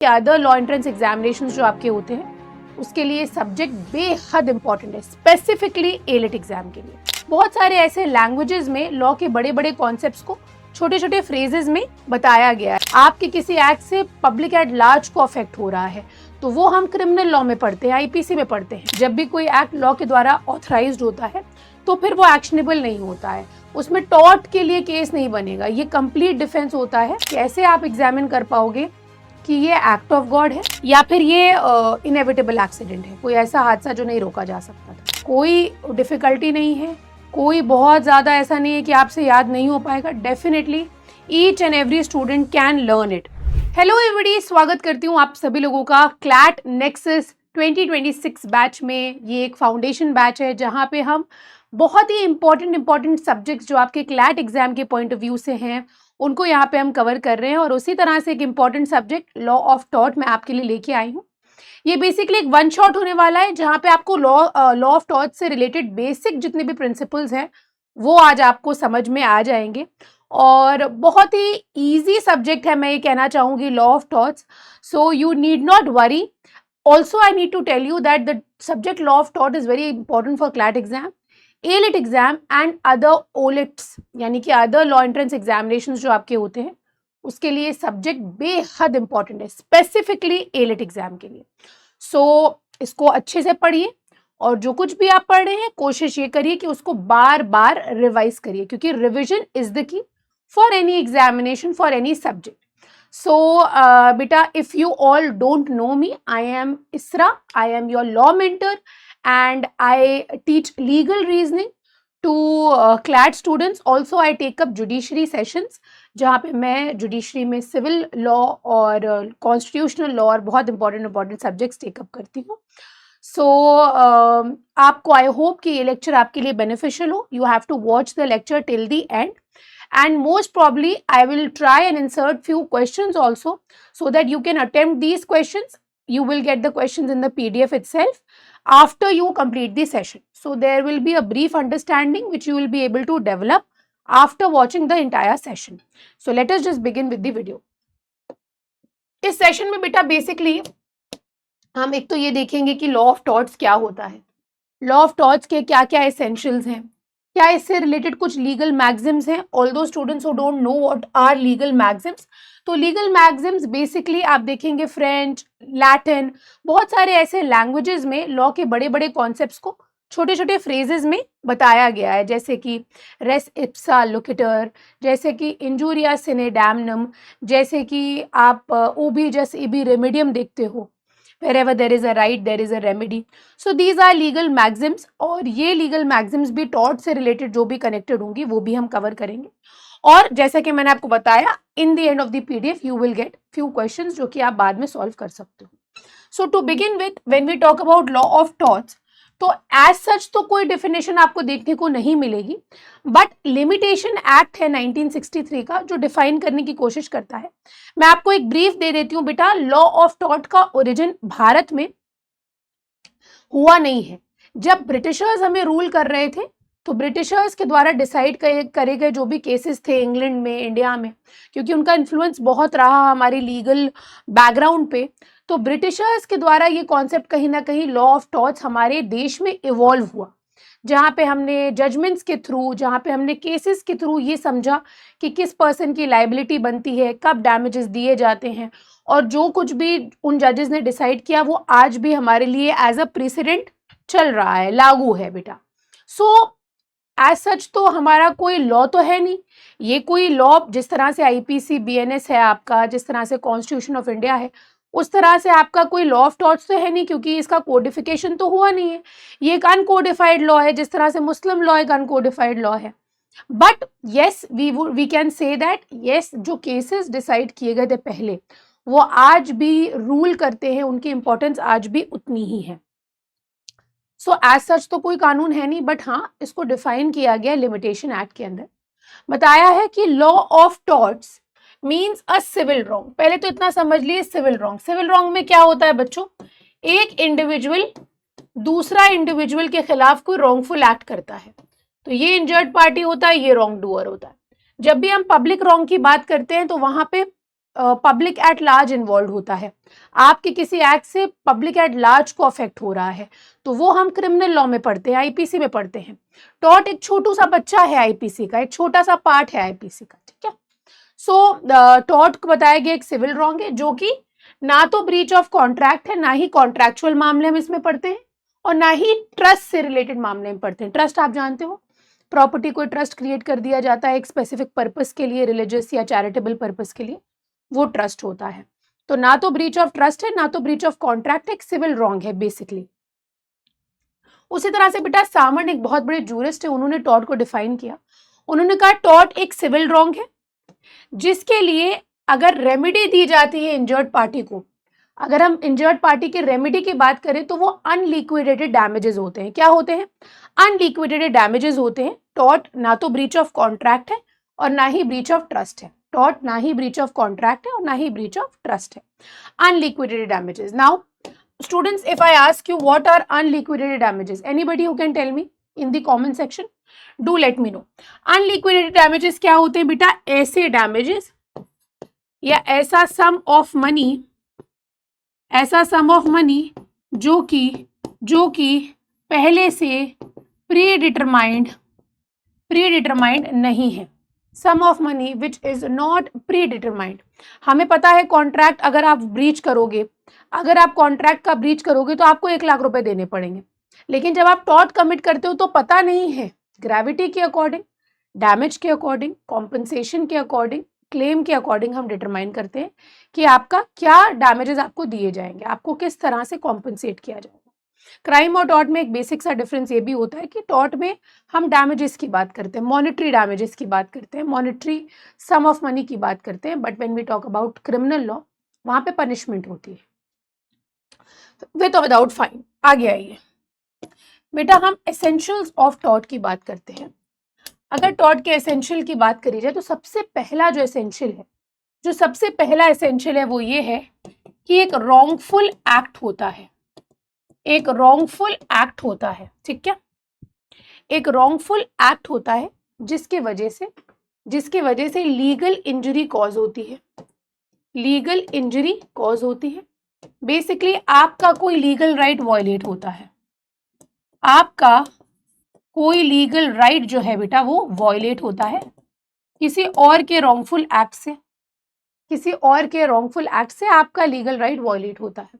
Other law entrance examination जो आपके होते हैं उसके लिए सब्जेक्ट बेहद इंपॉर्टेंट है, स्पेसिफिकली एलिट एग्जाम के लिए। बहुत सारे ऐसे लैंग्वेजेस में लॉ के बड़े बड़े कॉन्सेप्ट्स को छोटे छोटे फ्रेजेस में बताया गया है। आपके किसी एक्ट से पब्लिक एट लार्ज को अफेक्ट हो रहा है तो वो हम क्रिमिनल लॉ में पढ़ते हैं, आईपीसी में पढ़ते हैं। जब भी कोई एक्ट लॉ के द्वारा ऑथराइज्ड होता है तो फिर वो एक्शनेबल नहीं होता है, उसमें टॉर्ट के लिए केस नहीं बनेगा। ये कंप्लीट डिफेंस होता है। कैसे आप एग्जामिन कर पाओगे कि ये एक्ट ऑफ गॉड है या फिर ये इनएविटेबल एक्सीडेंट है, कोई ऐसा हादसा जो नहीं रोका जा सकता था। कोई डिफिकल्टी नहीं है, कोई बहुत ज़्यादा ऐसा नहीं है कि आपसे याद नहीं हो पाएगा। Definitely each and every student can learn it. Hello everybody, स्वागत करती हूँ आप सभी लोगों का क्लैट नेक्सस 2026 बैच में। ये एक फाउंडेशन बैच है जहाँ पे हम बहुत ही इंपॉर्टेंट सब्जेक्ट्स जो आपके क्लैट एग्जाम के पॉइंट ऑफ व्यू से हैं उनको यहाँ पे हम कवर कर रहे हैं। और उसी तरह से एक important subject law of tort मैं आपके लिए लेके आई हूँ। ये बेसिकली एक वन शॉट होने वाला है जहाँ पे आपको लॉ ऑफ टॉर्ट से रिलेटेड बेसिक जितने भी प्रिंसिपल्स हैं वो आज आपको समझ में आ जाएंगे। और बहुत ही ईजी सब्जेक्ट है, मैं ये कहना चाहूँगी, law of torts. So you need not worry. Also I need to tell you that the subject law of tort is very important for CLAT exam, AILET exam and other ओलिट्स, यानी कि other law entrance examination जो आपके होते हैं उसके लिए subject बेहद इंपॉर्टेंट है, स्पेसिफिकली एलिट एग्जाम के लिए। सो इसको अच्छे से पढ़िए और जो कुछ भी आप पढ़ रहे हैं कोशिश ये करिए कि उसको बार बार रिवाइज करिए, क्योंकि revision is the key for any examination, for any subject. So, beta, if you all don't know me, I am Isra. I am your law mentor and I teach legal reasoning to CLAT students. Also, I take up judiciary sessions जहाँ पे मैं judiciary में civil law और constitutional law और बहुत important subjects take up करती हूँ। सो आपको आई होप कि ये लेक्चर आपके लिए बेनिफिशियल हो। You have to watch the lecture till the end. And most probably I will try and insert few questions also so that you can attempt these questions. You will get the questions in the PDF itself after you complete the session. So there will be a brief understanding which you will be able to develop after watching the entire session. So let us just begin with the video. इस session में बेटा basically हम एक तो ये देखेंगे कि law of torts क्या होता है, लॉ ऑफ टॉर्ट्स के क्या क्या एसेंशियल्स हैं, क्या इससे रिलेटेड कुछ लीगल मैग्जिम्स हैं। Although students who don't know what are legal maxims, तो लीगल मैग्जिम्स बेसिकली आप देखेंगे फ्रेंच, लैटिन, बहुत सारे ऐसे लैंग्वेजेस में लॉ के बड़े बड़े कॉन्सेप्ट्स को छोटे छोटे फ्रेजेस में बताया गया है, जैसे कि रेस इप्सा लोकेटर, जैसे कि इंजूरिया सिने डैमनम, जैसे कि आप ओबी जस इबी रेमेडियम देखते हो, wherever there is a right there is a remedy. So these are legal maxims और ये legal maxims भी tort से related जो भी connected होंगी वो भी हम cover करेंगे। और जैसा कि मैंने आपको बताया in the end of the PDF you will get few questions जो कि आप बाद में solve कर सकते हो। So to begin with, when we talk about law of torts, तो एज सच तो कोई डेफिनेशन आपको देखने को नहीं मिलेगी, बट लिमिटेशन एक्ट है 1963 का जो डिफाइन करने की कोशिश करता है। मैं आपको एक ब्रीफ दे देती हूँ बेटा। लॉ ऑफ टॉर्ट का ओरिजिन भारत में हुआ नहीं है। जब ब्रिटिशर्स हमें रूल कर रहे थे तो ब्रिटिशर्स के द्वारा डिसाइड करे गए जो भी केसेस थे इंग्लैंड में, इंडिया में, क्योंकि उनका इन्फ्लुएंस बहुत रहा हमारी लीगल बैकग्राउंड पे, तो ब्रिटिशर्स के द्वारा ये कॉन्सेप्ट कहीं ना कहीं लॉ ऑफ टॉर्ट्स हमारे देश में इवॉल्व हुआ, जहाँ पे हमने जजमेंट्स के थ्रू, जहाँ पे हमने केसेस के थ्रू ये समझा कि किस पर्सन की लाइबिलिटी बनती है, कब डैमेजेस दिए जाते हैं, और जो कुछ भी उन जजेस ने डिसाइड किया वो आज भी हमारे लिए एज अ प्रेसिडेंट चल रहा है, लागू है बेटा। सो एज सच तो हमारा कोई लॉ तो है नहीं, ये कोई लॉ जिस तरह से आईपीसी बीएनएस है आपका, जिस तरह से कॉन्स्टिट्यूशन ऑफ इंडिया है, उस तरह से आपका कोई लॉ ऑफ टॉर्ट्स तो है नहीं, क्योंकि इसका कोडिफिकेशन तो हुआ नहीं है। ये एक अनकोडिफाइड लॉ है, जिस तरह से मुस्लिम लॉ एक अनकोडिफाइड लॉ है। But yes we can say that yes जो केसेस डिसाइड किए गए थे पहले वो आज भी रूल करते हैं, उनकी इंपॉर्टेंस आज भी उतनी ही है। सो एज सच तो कोई कानून है नहीं, बट हाँ इसको डिफाइन किया गया लिमिटेशन एक्ट के अंदर। बताया है कि law of torts means a civil wrong. पहले तो इतना समझ लिए, सिविल रॉन्ग, सिविल रॉन्ग में क्या होता है बच्चों, एक इंडिविजुअल दूसरा इंडिविजुअल के खिलाफ कोई रॉन्गफुल एक्ट करता है तो ये इंजर्ड पार्टी होता है, ये रॉन्ग डूअर होता है। जब भी हम पब्लिक रॉन्ग की बात करते हैं तो वहां पे पब्लिक एट लार्ज इन्वॉल्व होता है, आपके किसी एक्ट से पब्लिक एट लार्ज को अफेक्ट हो रहा है, तो वो हम क्रिमिनल लॉ में पढ़ते हैं, आईपीसी में पढ़ते हैं। टॉर्ट एक छोटू सा बच्चा है आईपीसी का, एक छोटा सा पार्ट है आईपीसी का, ठीक है। सो टॉर्ट को बताया गया एक सिविल रॉन्ग है, जो कि ना तो ब्रीच ऑफ कॉन्ट्रैक्ट है, ना ही कॉन्ट्रैक्चुअल मामले हम इसमें पढ़ते हैं, और ना ही ट्रस्ट से रिलेटेड मामले में पढ़ते हैं। ट्रस्ट आप जानते हो, प्रॉपर्टी कोई ट्रस्ट क्रिएट कर दिया जाता है एक स्पेसिफिक पर्पस के लिए, रिलीजियस या चैरिटेबल पर्पस के लिए, वो ट्रस्ट होता है। तो ना तो ब्रीच ऑफ ट्रस्ट है, ना तो ब्रीच ऑफ कॉन्ट्रैक्ट, एक सिविल रॉन्ग है बेसिकली। उसी तरह से बेटा सामन एक बहुत बड़े जूरिस्ट है, उन्होंने टॉर्ट को डिफाइन किया। उन्होंने कहा टॉर्ट एक सिविल रॉन्ग है जिसके लिए अगर रेमेडी दी जाती है इंजर्ड पार्टी को, अगर हम इंजर्ड पार्टी के रेमेडी की बात करें तो वो अनलिक्विडेटेड डैमेजेस होते हैं। क्या होते हैं? अनलिक्विडेटेड डैमेजेस होते हैं। टॉर्ट ना तो ब्रीच ऑफ कॉन्ट्रैक्ट है और ना ही ब्रीच ऑफ ट्रस्ट है। टॉर्ट ना ही ब्रीच ऑफ कॉन्ट्रैक्ट है और ना ही ब्रीच ऑफ ट्रस्ट है, unliquidated damages. Now students, if I ask you what are unliquidated damages, anybody who can tell me in the comment section, do let me know. Unliquidated damages क्या होते हैं बेटा? ऐसे damages या ऐसा sum of money, ऐसा sum of money जो कि पहले से predetermined नहीं है। Sum of money which is not predetermined. हमें पता है कॉन्ट्रैक्ट अगर आप ब्रीच करोगे, अगर आप कॉन्ट्रैक्ट का ब्रीच करोगे तो आपको 1 लाख रुपए देने पड़ेंगे, लेकिन जब आप टॉर्ट कमिट करते हो तो पता नहीं है ग्रेविटी के अकॉर्डिंग, डैमेज के अकॉर्डिंग, कॉम्पनसेशन के अकॉर्डिंग, क्लेम के अकॉर्डिंग हम डिटरमाइन करते हैं कि आपका क्या डैमेजेस आपको दिए जाएंगे, आपको किस तरह से कॉम्पनसेट किया जाएगा। क्राइम और टॉर्ट में एक बेसिक सा डिफरेंस ये भी होता है कि टॉर्ट में हम डैमेजेस की बात करते हैं, मॉनेटरी डैमेजेस की बात करते हैं, मॉनेटरी सम ऑफ मनी की बात करते हैं, but when we talk about criminal law वहां पे पनिशमेंट होती है विद और विदाउट फाइन। आगे आइए बेटा, हम एसेंशियल्स ऑफ टॉर्ट की बात करते हैं। अगर टॉर्ट के एसेंशियल की बात करी जाए तो सबसे पहला जो एसेंशियल है, जो सबसे पहला एसेंशियल है वो ये है कि एक रॉन्गफुल एक्ट होता है, एक रॉन्गफुल एक्ट होता है, ठीक है। एक रॉन्गफुल एक्ट होता है जिसके वजह से लीगल इंजरी कॉज होती है, लीगल इंजरी कॉज होती है। बेसिकली आपका कोई लीगल राइट वायलेट होता है, आपका कोई लीगल राइट जो है बेटा वो वायलेट होता है किसी और के रॉन्गफुल एक्ट से, किसी और के रॉन्गफुल एक्ट से आपका लीगल राइट वायलेट होता है,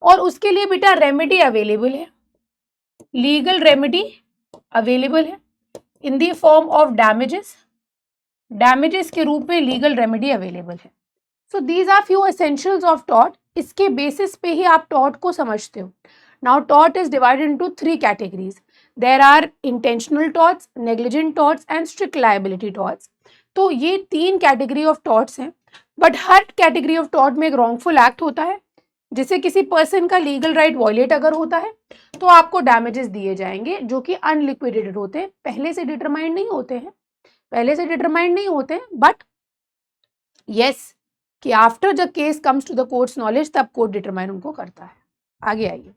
और उसके लिए बेटा रेमेडी अवेलेबल है, लीगल रेमेडी अवेलेबल है in the form of damages, damages के रूप में लीगल रेमेडी अवेलेबल है। So these are few essentials of tort. इसके बेसिस पे ही आप टॉर्ट को समझते हो। Now tort is divided into 3 categories. There are intentional torts, negligent torts and strict liability torts. तो ये 3 कैटेगरी ऑफ टॉर्ट्स हैं, बट हर कैटेगरी ऑफ टॉर्ट में एक रॉन्गफुल एक्ट होता है जिससे किसी पर्सन का लीगल राइट वायलेट अगर होता है तो आपको डैमेजेस दिए जाएंगे जो कि अनलिक्विडेटेड होते हैं, पहले से डिटरमाइंड नहीं होते हैं, पहले से डिटरमाइंड नहीं होते हैं, बट यस कि after the case comes to the court's knowledge तब कोर्ट डिटरमाइन उनको करता है। आगे आइए,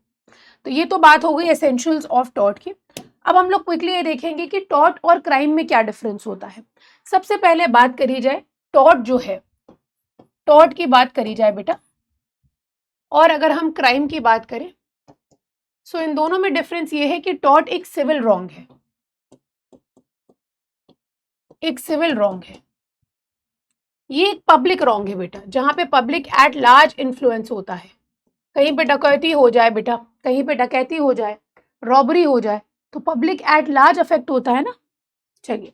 तो ये तो बात हो गई एसेंशियल्स ऑफ टॉर्ट की। अब हम लोग क्विकली ये देखेंगे कि टॉर्ट और क्राइम में क्या डिफरेंस होता है। सबसे पहले बात करी जाए टॉर्ट जो है, टॉर्ट की बात करी जाए बेटा, और अगर हम क्राइम की बात करें सो इन दोनों में डिफरेंस ये है कि टॉर्ट एक सिविल रॉन्ग है, एक सिविल रॉन्ग है, ये एक पब्लिक रॉन्ग है बेटा, जहां पे पब्लिक एट लार्ज इन्फ्लुएंस होता है। कहीं पे डकैती हो जाए बेटा, कहीं पे डकैती हो जाए, रॉबरी हो जाए, तो पब्लिक एट लार्ज अफेक्ट होता है ना। चलिए,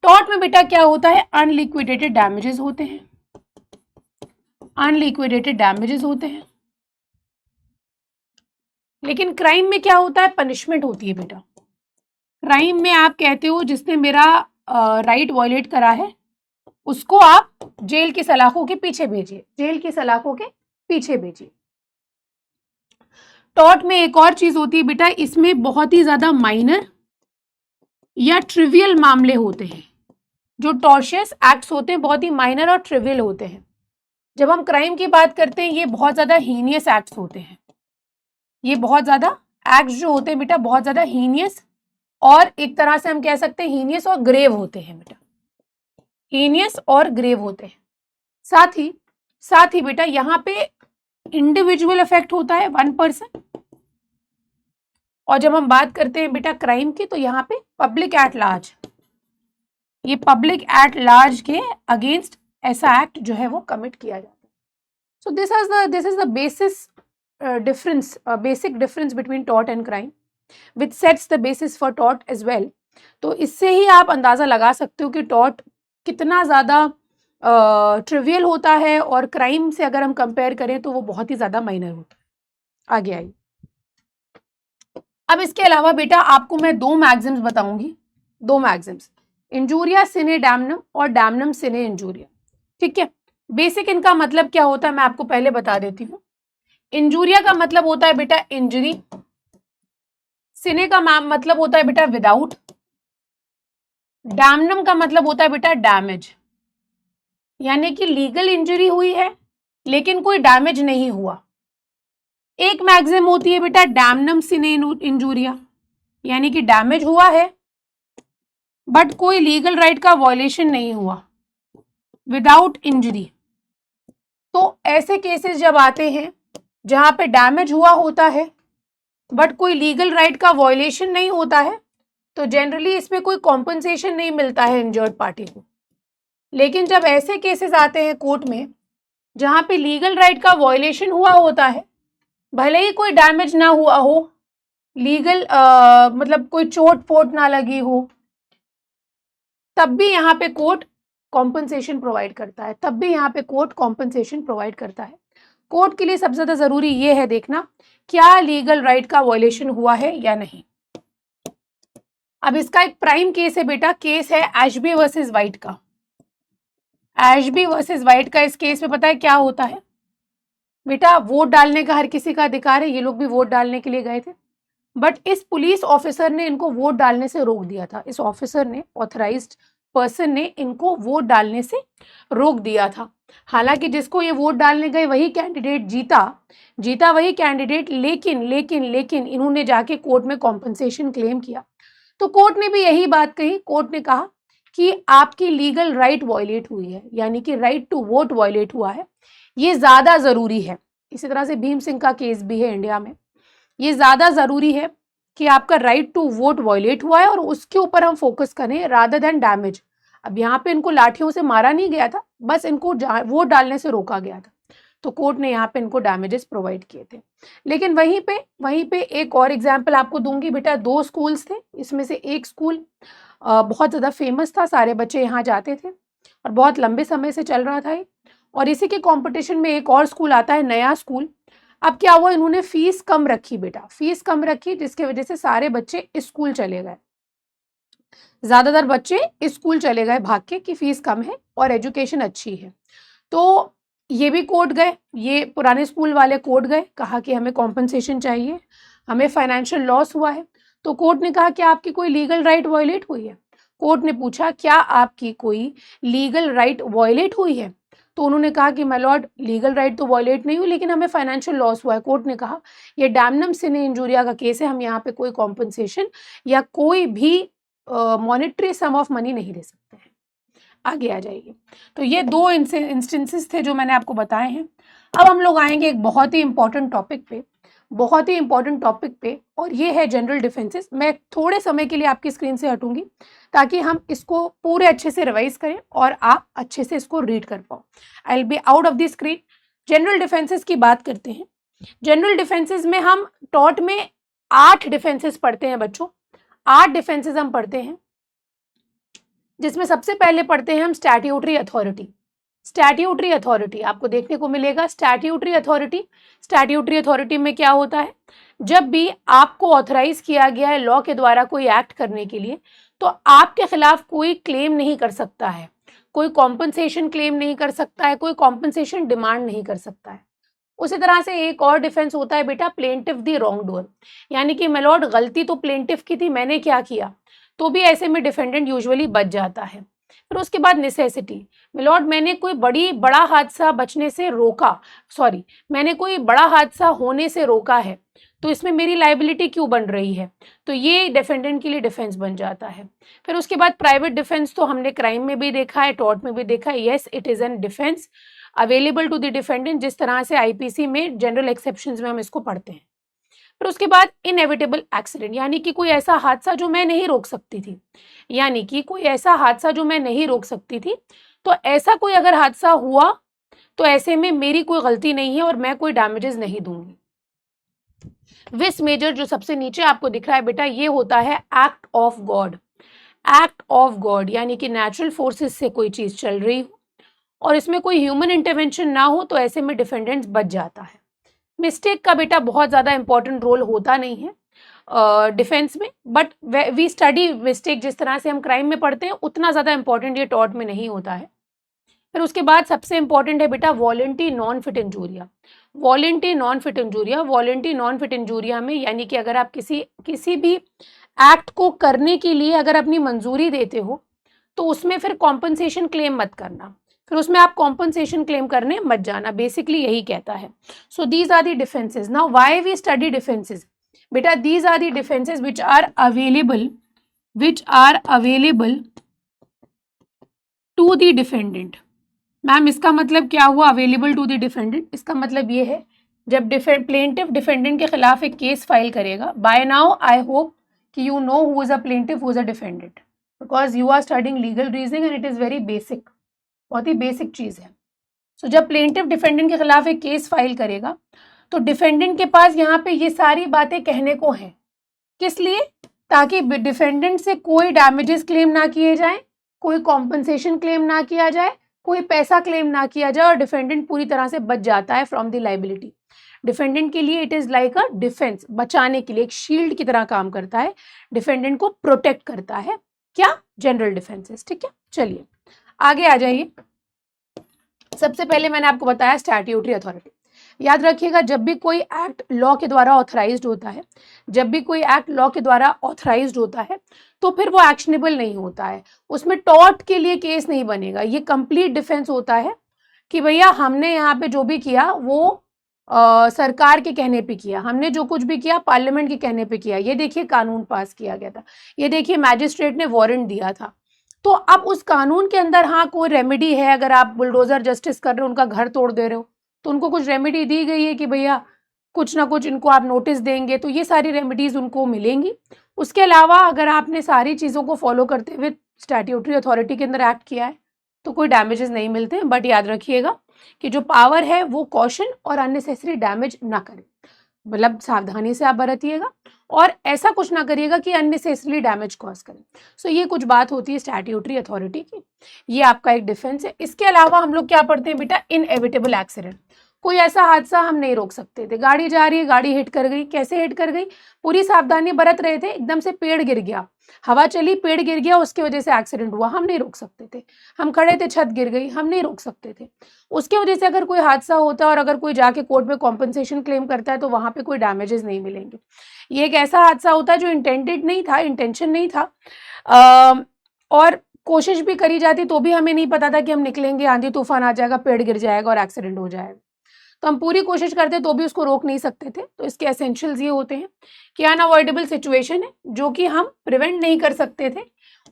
टॉर्ट में बेटा क्या होता है? अनलिक्विडेटेड डैमेजेस होते हैं, अनलिक्विडेटेड डैमेजेस होते हैं। लेकिन क्राइम में क्या होता है? पनिशमेंट होती है बेटा। क्राइम में आप कहते हो जिसने मेरा राइट वायलेट करा है उसको आप जेल की सलाखों के पीछे भेजिए, जेल की सलाखों के पीछे भेजिए। टॉर्ट में एक और चीज होती है बेटा, इसमें बहुत ही ज्यादा माइनर या ट्रिवियल मामले होते हैं। जो टॉर्शियस एक्ट्स होते हैं बहुत ही माइनर और ट्रिवियल होते हैं। जब हम क्राइम की बात करते हैं ये बहुत ज्यादा हीनियस एक्ट्स होते हैं, ये बहुत ज्यादा एक्ट्स जो होते हैं बेटा बहुत ज्यादा हीनियस, और एक तरह से हम कह सकते हैं हीनियस और ग्रेव होते हैं बेटा, हीनियस और ग्रेव होते हैं। साथ ही साथ ही बेटा यहाँ पे इंडिविजुअल इफेक्ट होता है 1 पर्सन, और जब हम बात करते हैं बेटा क्राइम की तो यहाँ पे पब्लिक एट लार्ज, ये पब्लिक एट लार्ज के अगेंस्ट ऐसा एक्ट जो है वो कमिट किया जाता है। सो this is the basis difference, basic difference between tort and crime, which sets the basis for tort as well. तो इससे ही आप अंदाज़ा लगा सकते हो कि tort कितना ज़्यादा ट्रिवियल होता है और क्राइम से अगर हम कंपेयर करें तो वो बहुत ही ज़्यादा माइनर होता है। आगे आइए। अब इसके अलावा बेटा आपको मैं 2 मैग्जिम्स बताऊंगी, 2 मैग्जिम्स, इंजूरिया सिने डैमनम और डैमनम सिने इंजूरिया। ठीक है, बेसिक इनका मतलब क्या होता है मैं आपको पहले बता देती हूँ। इंजूरिया का मतलब होता है बेटा इंजरी, सिने का मतलब होता है बेटा विदाउट, डैमनम का मतलब होता है बेटा डैमेज, यानी कि लीगल इंजरी हुई है लेकिन कोई डैमेज नहीं हुआ। एक मैक्सिम होती है बेटा डैमनम सिने इंजूरिया, यानी कि डैमेज हुआ है बट कोई लीगल राइट का वायलेशन नहीं हुआ, विदाउट इंजरी। तो ऐसे केसेस जब आते हैं जहां पे डैमेज हुआ होता है बट कोई लीगल राइट का वायलेशन नहीं होता है, तो जनरली इसमें कोई कॉम्पनसेशन नहीं मिलता है इंजर्ड पार्टी को। लेकिन जब ऐसे केसेस आते हैं कोर्ट में जहां पे लीगल राइट का वायलेशन हुआ होता है, भले ही कोई डैमेज ना हुआ हो, लीगल मतलब कोई चोट फोट ना लगी हो, तब भी यहाँ पे कोर्ट कॉम्पनसेशन प्रोवाइड करता है, तब भी यहाँ पे कोर्ट कॉम्पनसेशन प्रोवाइड करता है। कोर्ट के लिए सबसे ज्यादा जरूरी ये है देखना क्या लीगल राइट का वायलेशन हुआ है या नहीं। अब इसका एक प्राइम केस है बेटा, केस है एशबी वर्सेस वाइट का। एशबी वर्सेस वाइट का इस केस में पता है क्या होता है बेटा, वोट डालने का हर किसी का अधिकार है, ये लोग भी वोट डालने के लिए गए थे, बट इस पुलिस ऑफिसर ने इनको वोट डालने से रोक दिया था। इस ऑफिसर ने, ऑथराइज्ड पर्सन ने इनको वोट डालने से रोक दिया था। हालांकि जिसको ये वोट डालने गए वही कैंडिडेट जीता वही कैंडिडेट, लेकिन लेकिन लेकिन इन्होंने जाके कोर्ट में कॉम्पनसेशन क्लेम किया। तो कोर्ट ने भी यही बात कही, कोर्ट ने कहा कि आपकी लीगल राइट वायलेट हुई है, यानी कि राइट टू वोट वायलेट हुआ है, ये ज्यादा जरूरी है। इसी तरह से भीम सिंह का केस भी है इंडिया में, ये ज्यादा जरूरी है कि आपका राइट टू वोट वायलेट हुआ है और उसके ऊपर हम फोकस करें रादर देन डैमेज। अब यहाँ पे इनको लाठियों से मारा नहीं गया था, बस इनको वोट डालने से रोका गया था, तो कोर्ट ने यहाँ पे इनको डैमेजेस प्रोवाइड किए थे। लेकिन वहीं पे एक और एग्जाम्पल आपको दूंगी बेटा, 2 स्कूल्स थे, इसमें से एक स्कूल बहुत ज़्यादा फेमस था, सारे बच्चे यहाँ जाते थे और बहुत लंबे समय से चल रहा था ये, और इसी के कॉम्पिटिशन में एक और स्कूल आता है, नया स्कूल। अब क्या हुआ, इन्होंने फीस कम रखी बेटा, फीस कम रखी जिसकी वजह से सारे बच्चे स्कूल चले गए, ज्यादातर बच्चे स्कूल चले गए भाग के कि फीस कम है और एजुकेशन अच्छी है। तो ये भी कोर्ट गए, ये पुराने स्कूल वाले कोर्ट गए, कहा कि हमें कॉम्पनसेशन चाहिए, हमें फाइनेंशियल लॉस हुआ है। तो कोर्ट ने कहा कि आपकी कोई लीगल राइट वायलेट हुई है। कोर्ट ने पूछा क्या आपकी कोई लीगल राइट वायलेट हुई है, तो उन्होंने कहा कि माय लॉर्ड लीगल राइट तो वायलेट नहीं हुई लेकिन हमें फाइनेंशियल लॉस हुआ है। कोर्ट ने कहा ये डैमनम सिने इंजूरिया का केस है, हम यहाँ पे कोई कॉम्पनसेशन या कोई भी मॉनेटरी सम ऑफ मनी नहीं दे सकते हैं। आगे आ जाइए। तो ये 2 इंस्टेंसेस थे जो मैंने आपको बताए हैं। अब हम लोग आएंगे एक बहुत ही इंपॉर्टेंट टॉपिक पे, बहुत ही इंपॉर्टेंट टॉपिक पे, और ये है जनरल डिफेंसेस। मैं थोड़े समय के लिए आपकी स्क्रीन से हटूंगी ताकि हम इसको पूरे अच्छे से रिवाइज करें और आप अच्छे से इसको रीड कर पाओ। I will be out of the screen. General defences की बात करते हैं। जनरल डिफेंसेस में हम टॉर्ट में 8 डिफेंसेस पढ़ते हैं बच्चों, 8 डिफेंसेस हम पढ़ते हैं, जिसमें सबसे पहले पढ़ते हैं हम स्टैट्यूटरी अथॉरिटी। स्टैट्यूटरी अथॉरिटी आपको देखने को मिलेगा, स्टैट्यूटरी अथॉरिटी। स्टैट्यूटरी अथॉरिटी में क्या होता है, जब भी आपको ऑथराइज किया गया है लॉ के द्वारा कोई एक्ट करने के लिए, तो आपके खिलाफ कोई क्लेम नहीं कर सकता है, कोई कॉम्पनसेशन क्लेम नहीं कर सकता है, कोई कॉम्पनसेशन डिमांड नहीं कर सकता है। उसी तरह से एक और डिफेंस होता है बेटा प्लेंटिफ दी रॉन्ग डूअर, यानी कि माय लॉर्ड गलती तो प्लेंटिफ की थी, मैंने क्या किया, तो भी ऐसे में डिफेंडेंट यूजुअली बच जाता है। फिर उसके बाद नेसेसिटी, माय लॉर्ड मैंने कोई बड़ा हादसा बचने से रोका, सॉरी मैंने कोई बड़ा हादसा होने से रोका है, तो इसमें मेरी लाइबिलिटी क्यों बन रही है, तो ये डिफेंडेंट के लिए डिफेंस बन जाता है। फिर उसके बाद प्राइवेट डिफेंस तो हमने क्राइम में भी देखा है, टॉर्ट में भी देखा है, yes it is an defence. Available to the defendant, जिस तरह से आईपीसी में जनरल एक्सेप्शंस में हम इसको पढ़ते हैं। फिर उसके बाद इनएविटेबल एक्सीडेंट, यानी कि कोई ऐसा हादसा जो मैं नहीं रोक सकती थी, यानी कि कोई ऐसा हादसा जो मैं नहीं रोक सकती थी। तो ऐसा कोई अगर हादसा हुआ तो ऐसे में मेरी कोई गलती नहीं है और मैं कोई डैमेजेस नहीं दूंगी। विस मेजर जो सबसे नीचे आपको दिख रहा है बेटा, ये होता है act of God. Act of God यानी कि नेचुरल फोर्सेस से कोई चीज चल रही हो और इसमें कोई ह्यूमन इंटरवेंशन ना हो तो ऐसे में डिफेंडेंट्स बच जाता है। मिस्टेक का बेटा बहुत ज़्यादा इंपॉर्टेंट रोल होता नहीं है डिफेंस में, बट वी स्टडी मिस्टेक, जिस तरह से हम क्राइम में पढ़ते हैं उतना ज़्यादा इंपॉर्टेंट ये टॉर्ट में नहीं होता है। फिर उसके बाद सबसे इंपॉर्टेंट है बेटा volenti non fit injuria. Volenti non fit injuria, volenti non fit injuria में यानी कि अगर आप किसी भी एक्ट को करने के लिए अगर अपनी मंजूरी देते हो तो उसमें फिर कॉम्पनसेशन क्लेम मत करना, फिर उसमें आप कॉम्पनसेशन क्लेम करने मत जाना, बेसिकली यही कहता है। So these are the defences. Now why we study defences बेटा, these are the defences which are available to the defendant. Ma'am इसका मतलब क्या हुआ अवेलेबल टू द डिफेंडेंट? इसका मतलब ये है जब प्लेंटिफ डिफेंडेंट के खिलाफ एक केस फाइल करेगा, बाय नाउ आई होप कि you know who is a plaintiff, who is a defendant, because you are studying legal reasoning and it is very basic, बहुत ही बेसिक चीज है। सो जब प्लेंटिफ डिफेंडेंट के खिलाफ एक केस फाइल करेगा तो डिफेंडेंट के पास यहाँ पे ये सारी बातें कहने को हैं, किस लिए? ताकि डिफेंडेंट से कोई डैमेजेस क्लेम ना किए जाए, कोई कॉम्पनसेशन क्लेम ना किया जाए, कोई पैसा क्लेम ना किया जाए और डिफेंडेंट पूरी तरह से बच जाता है फ्रॉम द लाइबिलिटी। डिफेंडेंट के लिए it is like a defence, बचाने के लिए एक शील्ड की तरह काम करता है, डिफेंडेंट को प्रोटेक्ट करता है। क्या? General defences. ठीक है, चलिए आगे आ जाइए। सबसे पहले मैंने आपको बताया स्टैट्यूटरी अथॉरिटी। याद रखिएगा जब भी कोई एक्ट लॉ के द्वारा ऑथराइज्ड होता है, जब भी कोई एक्ट लॉ के द्वारा ऑथराइज्ड होता है तो फिर वो एक्शनेबल नहीं होता है, उसमें टॉर्ट के लिए केस नहीं बनेगा। ये कंप्लीट डिफेंस होता है कि भैया हमने यहाँ पे जो भी किया वो सरकार के कहने पे किया, हमने जो कुछ भी किया पार्लियामेंट के कहने पे किया। ये देखिए कानून पास किया गया था, ये देखिए मैजिस्ट्रेट ने वारंट दिया था। तो अब उस कानून के अंदर हाँ कोई रेमेडी है, अगर आप बुलडोजर जस्टिस कर रहे हो, उनका घर तोड़ दे रहे हो तो उनको कुछ रेमेडी दी गई है कि भैया कुछ ना कुछ इनको आप नोटिस देंगे, तो ये सारी रेमेडीज उनको मिलेंगी। उसके अलावा अगर आपने सारी चीज़ों को फॉलो करते हुए स्टैट्यूटरी अथॉरिटी के अंदर एक्ट किया है तो कोई डैमेजेस नहीं मिलते हैं। बट याद रखिएगा कि जो पावर है वो कॉशन और अननेसेसरी डैमेज ना करे, मतलब सावधानी से आप बरतिएगा और ऐसा कुछ ना करिएगा कि अननेसेसरी डैमेज कॉज करे। सो ये कुछ बात होती है स्टैट्यूटरी अथॉरिटी की, ये आपका एक डिफेंस है। इसके अलावा हम लोग क्या पढ़ते हैं बेटा, इनएविटेबल एक्सीडेंट। कोई ऐसा हादसा हम नहीं रोक सकते थे, गाड़ी जा रही है, गाड़ी हिट कर गई, कैसे हिट कर गई? पूरी सावधानी बरत रहे थे, एकदम से पेड़ गिर गया, हवा चली, पेड़ गिर गया, उसकी वजह से एक्सीडेंट हुआ, हम नहीं रोक सकते थे। हम खड़े थे, छत गिर गई, हम नहीं रोक सकते थे। उसके वजह से अगर कोई हादसा होता है और अगर कोई जाके कोर्ट में कॉम्पनसेशन क्लेम करता है तो वहां पे कोई डैमेजेस नहीं मिलेंगे। ये एक ऐसा हादसा होता है जो इंटेंडेड नहीं था, इंटेंशन नहीं था, और कोशिश भी करी जाती तो भी हमें नहीं पता था कि हम निकलेंगे, आंधी तूफान आ जाएगा, पेड़ गिर जाएगा और एक्सीडेंट हो जाएगा, तो हम पूरी कोशिश करते तो भी उसको रोक नहीं सकते थे। तो इसके एसेंशियल्स ये होते हैं कि अनअवॉइडेबल सिचुएशन है जो कि हम प्रिवेंट नहीं कर सकते थे,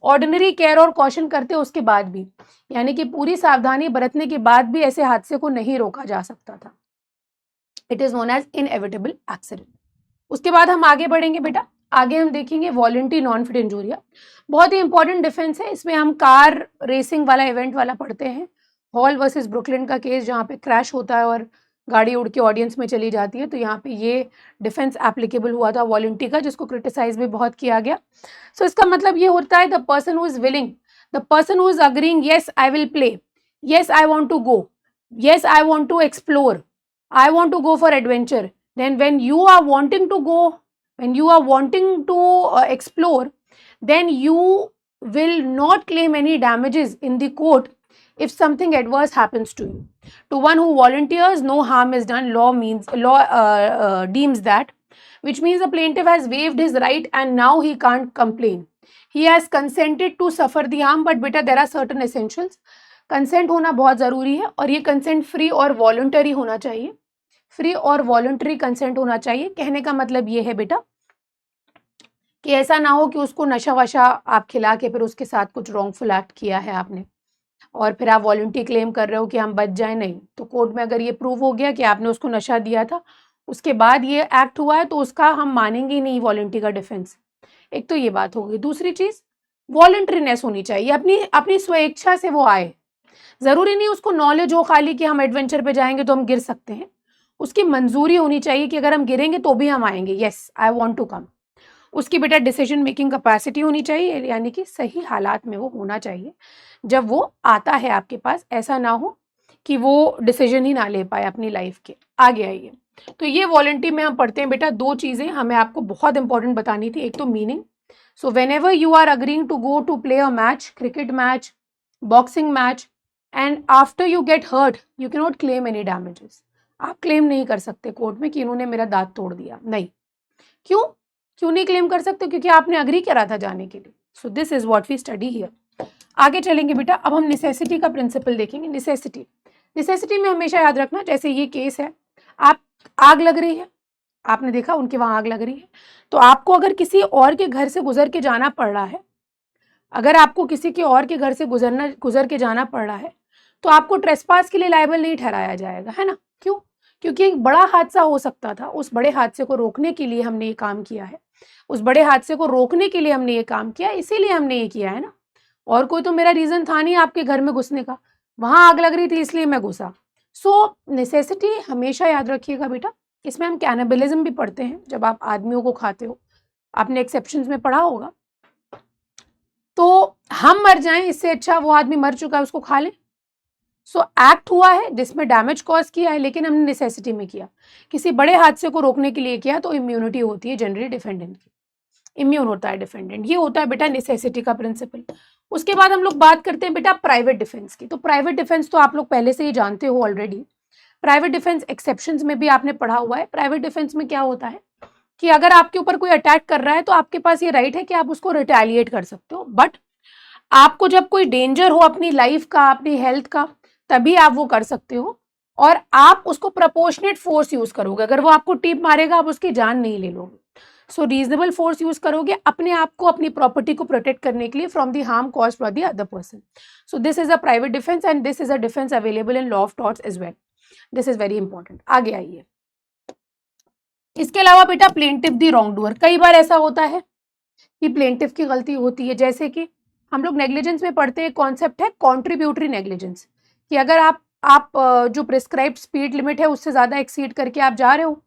ऑर्डिनरी केयर और कॉशन करते उसके बाद भी, यानी कि पूरी सावधानी बरतने के बाद भी ऐसे हादसे को नहीं रोका जा सकता था। It is known as inevitable accident. उसके बाद हम आगे बढ़ेंगे बेटा, आगे हम देखेंगे वॉलंटी नॉन फिट इंजूरिया। बहुत ही इंपॉर्टेंट डिफेंस है, इसमें हम कार रेसिंग वाला इवेंट वाला पढ़ते हैं, हॉल वर्सेस ब्रुकलिन का केस जहाँ पे क्रैश होता है और गाड़ी उड़ के ऑडियंस में चली जाती है, तो यहाँ पे ये डिफेंस एप्लीकेबल हुआ था वॉलंटी का, जिसको क्रिटिसाइज भी बहुत किया गया। सो इसका मतलब ये होता है the person who is willing, the person who is agreeing, yes I will play, yes I want to go, yes I want to explore, I want to go for adventure. Then when you are wanting to go, when you are wanting to explore, then you will not claim any damages in the court if something adverse happens to you. To one who volunteers, no harm is done. Law deems that, which means the plaintiff has waived his right and now he can't complain. He has consented to suffer the harm, but beta there are certain essentials. Consent होना बहुत ज़रूरी है और ये consent free और voluntary होना चाहिए, free और वॉलंटरी कंसेंट होना चाहिए। कहने का मतलब ये है बेटा कि ऐसा ना हो कि उसको नशा वशा आप खिला के फिर उसके साथ कुछ रॉन्गफुल एक्ट किया है आपने, और फिर आप वॉलंटरी क्लेम कर रहे हो कि हम बच जाए, नहीं। तो कोर्ट में अगर ये प्रूव हो गया कि आपने उसको नशा दिया था, उसके बाद ये एक्ट हुआ है, तो उसका हम मानेंगे ही नहीं वॉलंटरी का डिफेंस। एक तो ये बात हो गई। दूसरी चीज, वॉलंटरीनेस होनी चाहिए, अपनी अपनी स्वेच्छा से वो आए। जरूरी नहीं उसको नॉलेज हो खाली कि हम एडवेंचर पे जाएंगे तो हम गिर सकते हैं, उसकी मंजूरी होनी चाहिए कि अगर हम गिरेंगे तो भी हम आएंगे, yes I want to come. उसकी बेटा डिसीजन मेकिंग कैपेसिटी होनी चाहिए, यानी कि सही हालात में वो होना चाहिए जब वो आता है आपके पास। ऐसा ना हो कि वो डिसीजन ही ना ले पाए अपनी लाइफ के। आगे आइए, तो ये वॉलंटी में हम पढ़ते हैं बेटा, दो चीजें हमें आपको बहुत इंपॉर्टेंट बतानी थी। एक तो meaning, so whenever you are agreeing to go to play a match, cricket match, boxing match, and after you get hurt you can not claim any damages. आप क्लेम नहीं कर सकते कोर्ट में कि इन्होंने मेरा दांत तोड़ दिया, नहीं। क्यों क्यों नहीं क्लेम कर सकते? क्योंकि आपने अग्री करा था जाने के लिए। So this is what we study here. आगे चलेंगे बेटा, अब हम नेसेसिटी का प्रिंसिपल देखेंगे। नेसेसिटी में हमेशा याद रखना, जैसे ये केस है, आप आग लग रही है, आपने देखा उनके वहां आग लग रही है, तो आपको अगर किसी और के घर से गुजर के जाना पड़ रहा है, अगर आपको किसी के और के घर से गुजर के जाना पड़ रहा है, तो आपको ट्रेसपास के लिए लायबल नहीं ठहराया जाएगा, है ना? क्यों? क्योंकि एक बड़ा हादसा हो सकता था, उस बड़े हादसे को रोकने के लिए हमने ये काम किया है, उस बड़े हादसे को रोकने के लिए हमने ये काम किया, इसीलिए हमने ये किया है ना। और कोई तो मेरा रीजन था नहीं आपके घर में घुसने का, वहां आग लग रही थी इसलिए मैं घुसा। सो नेसेसिटी हमेशा याद रखिएगा बेटा। इसमें हम कैनिबलिज्म भी पढ़ते हैं, जब आप आदमियों को खाते हो, आपने एक्सेप्शंस में पढ़ा होगा। तो हम मर जाएं इससे अच्छा वो आदमी मर चुका है उसको खा ले। सो एक्ट हुआ है जिसमें डैमेज कॉज किया है, लेकिन हमने नेसेसिटी में किया, किसी बड़े हादसे को रोकने के लिए किया, तो इम्यूनिटी होती है जनरली डिफेंडेंट की, इम्यून होता है डिफेंडेंट। ये होता है बेटा नेसेसिटी का प्रिंसिपल। उसके बाद हम लोग बात करते हैं बेटा प्राइवेट डिफेंस की। तो प्राइवेट डिफेंस तो आप लोग पहले से ही जानते हो ऑलरेडी। प्राइवेट डिफेंस एक्सेप्शंस में भी आपने पढ़ा हुआ है। प्राइवेट डिफेंस में क्या होता है कि अगर आपके ऊपर कोई अटैक कर रहा है तो आपके पास ये राइट है कि आप उसको रिटेलिएट कर सकते हो, बट आपको जब कोई डेंजर हो अपनी लाइफ का, अपनी हेल्थ का, तभी आप वो कर सकते हो, और आप उसको प्रोपोर्शनेट फोर्स यूज करोगे। अगर वो आपको टीप मारेगा आप उसकी जान नहीं ले लोगे। सो रीजनेबल फोर्स यूज करोगे अपने आप को, अपनी प्रॉपर्टी को प्रोटेक्ट करने के लिए from the harm caused by the other person. So this is a private defence and this is a defence available in law of torts as well. This is very important. आगे आइए, इसके अलावा बेटा plaintiff the wrong doer. कई बार ऐसा होता है कि प्लेंटिफ की गलती होती है, जैसे कि हम लोग नेग्लिजेंस में पढ़ते हैं, कॉन्सेप्ट है कॉन्ट्रीब्यूटरी नेग्लिजेंस, कि अगर आप जो प्रिस्क्राइब्ड स्पीड लिमिट है उससे ज्यादा एक्सीड करके आप जा रहे हो,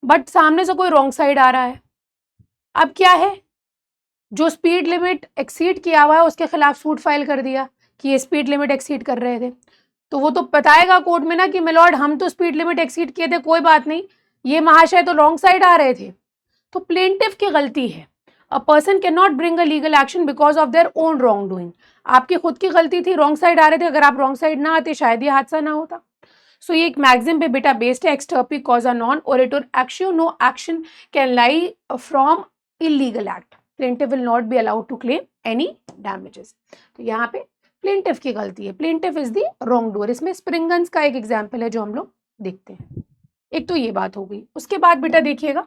बट सामने से कोई रॉन्ग साइड आ रहा है। अब क्या है, जो स्पीड लिमिट एक्सीड किया हुआ है उसके खिलाफ सूट फाइल कर दिया कि ये स्पीड लिमिट एक्सीड कर रहे थे, तो वो तो बताएगा कोर्ट में ना कि मिलॉर्ड हम तो स्पीड लिमिट एक्सीड किए थे, कोई बात नहीं, ये महाशय तो रॉन्ग साइड आ रहे थे। तो प्लेंटिफ की गलती है। A person can not bring a legal action because of their own wrong doing. आपकी खुद की गलती थी, रॉन्ग साइड आ रहे थे, अगर आप रॉन्ग साइड ना आते शायद ये हादसा ना होता। सो ये एक मैक्सिम पे बेटा बेस्ड है, ex turpi causa non oritur एक्शन, no action can lie from illegal act, plaintiff will not be allowed to claim any damages. तो यहाँ पे प्लेंटिफ की गलती है, plaintiff is the wrongdoer. इसमें स्प्रिंगन्स का एक एग्जाम्पल है जो हम लोग देखते हैं। एक तो ये बात हो गई। उसके बाद बेटा देखिएगा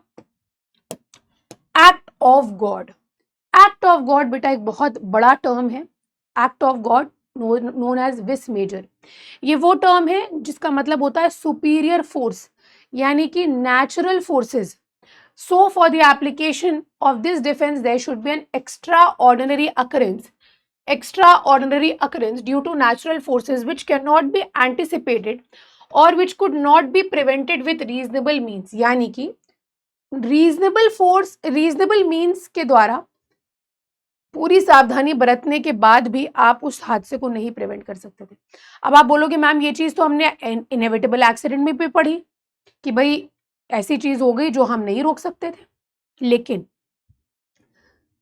act of God. Act of God बेटा एक बहुत बड़ा टर्म है। Act of God known as vis major, ये वो टर्म है जिसका मतलब होता है सुपीरियर फोर्स, यानी कि natural forces. So for the application of this defence there should be an extraordinary occurrence due to natural forces which cannot be anticipated or which could not be prevented with reasonable means। यानी कि reasonable force, reasonable means के द्वारा पूरी सावधानी बरतने के बाद भी आप उस हादसे को नहीं प्रिवेंट कर सकते थे। अब आप बोलोगे मैम ये चीज तो हमने इनएविटेबल एक्सीडेंट में भी पढ़ी कि भाई ऐसी चीज हो गई जो हम नहीं रोक सकते थे, लेकिन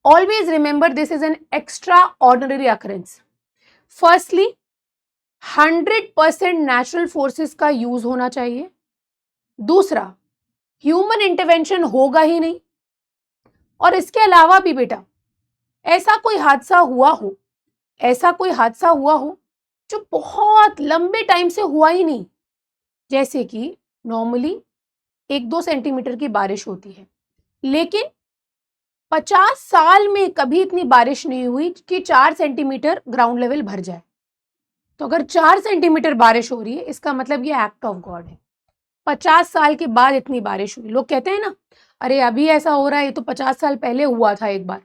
always remember this is an extra ordinary occurrence. Firstly 100% natural forces का यूज होना चाहिए। दूसरा, ह्यूमन इंटरवेंशन होगा ही नहीं। और इसके अलावा भी बेटा ऐसा कोई हादसा हुआ हो, ऐसा कोई हादसा हुआ हो जो बहुत लंबे टाइम से हुआ ही नहीं, जैसे कि नॉर्मली 1-2 सेंटीमीटर की बारिश होती है, लेकिन 50 साल में कभी इतनी बारिश नहीं हुई कि 4 सेंटीमीटर ग्राउंड लेवल भर जाए। तो अगर 4 सेंटीमीटर बारिश हो रही है, इसका मतलब ये एक्ट ऑफ गॉड है। 50 साल के बाद इतनी बारिश हुई। लोग कहते हैं ना, अरे अभी ऐसा हो रहा है, ये तो 50 साल पहले हुआ था एक बार।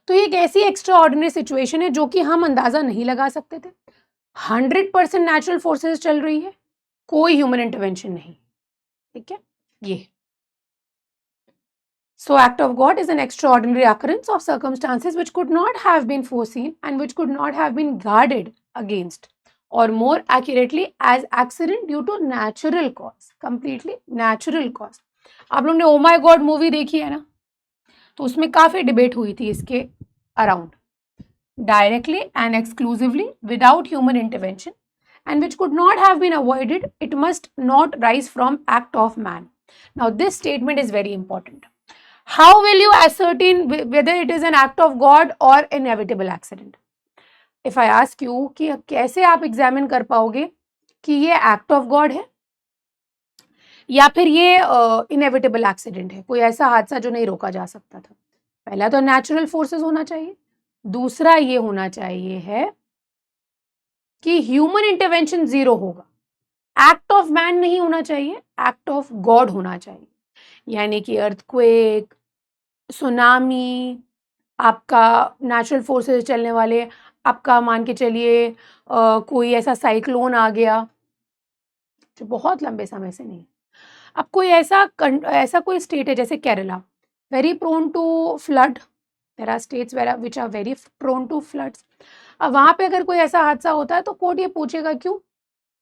तो ये एक ऐसी एक्स्ट्रा ऑर्डिनरी सिचुएशन है जो कि हम अंदाजा नहीं लगा सकते थे। 100% नेचुरल फोर्सेस चल रही है, कोई ह्यूमन इंटरवेंशन नहीं। ठीक है, ये So act of God is an extraordinary occurrence of circumstances which could not have been foreseen and which could not have been guarded against, or more accurately as accident due to natural cause, completely natural cause. आप लोग ने ओ माई God movie देखी है ना, तो उसमें काफ़ी debate हुई थी इसके around, directly and exclusively without human intervention and which could not have been avoided, it must not rise from act of man. Now this statement is very important. How will you ascertain whether it is an act of God or inevitable accident? If I ask you कि कैसे आप examine कर पाओगे कि ये act of God है या फिर ये इनएविटेबल एक्सीडेंट है, कोई ऐसा हादसा जो नहीं रोका जा सकता था। पहला तो नेचुरल फोर्सेस होना चाहिए, दूसरा ये होना चाहिए है कि ह्यूमन इंटरवेंशन जीरो होगा, एक्ट ऑफ मैन नहीं होना चाहिए, एक्ट ऑफ गॉड होना चाहिए। यानी कि अर्थक्वेक, सुनामी, आपका नेचुरल फोर्सेस चलने वाले, आपका मान के चलिए कोई ऐसा साइक्लोन आ गया जो बहुत लंबे समय से नहीं। अब कोई ऐसा कोई स्टेट है जैसे Kerala, very prone to flood, there are states which are very prone to floods. अब वहाँ पे अगर कोई ऐसा हादसा होता है तो कोर्ट ये पूछेगा क्यों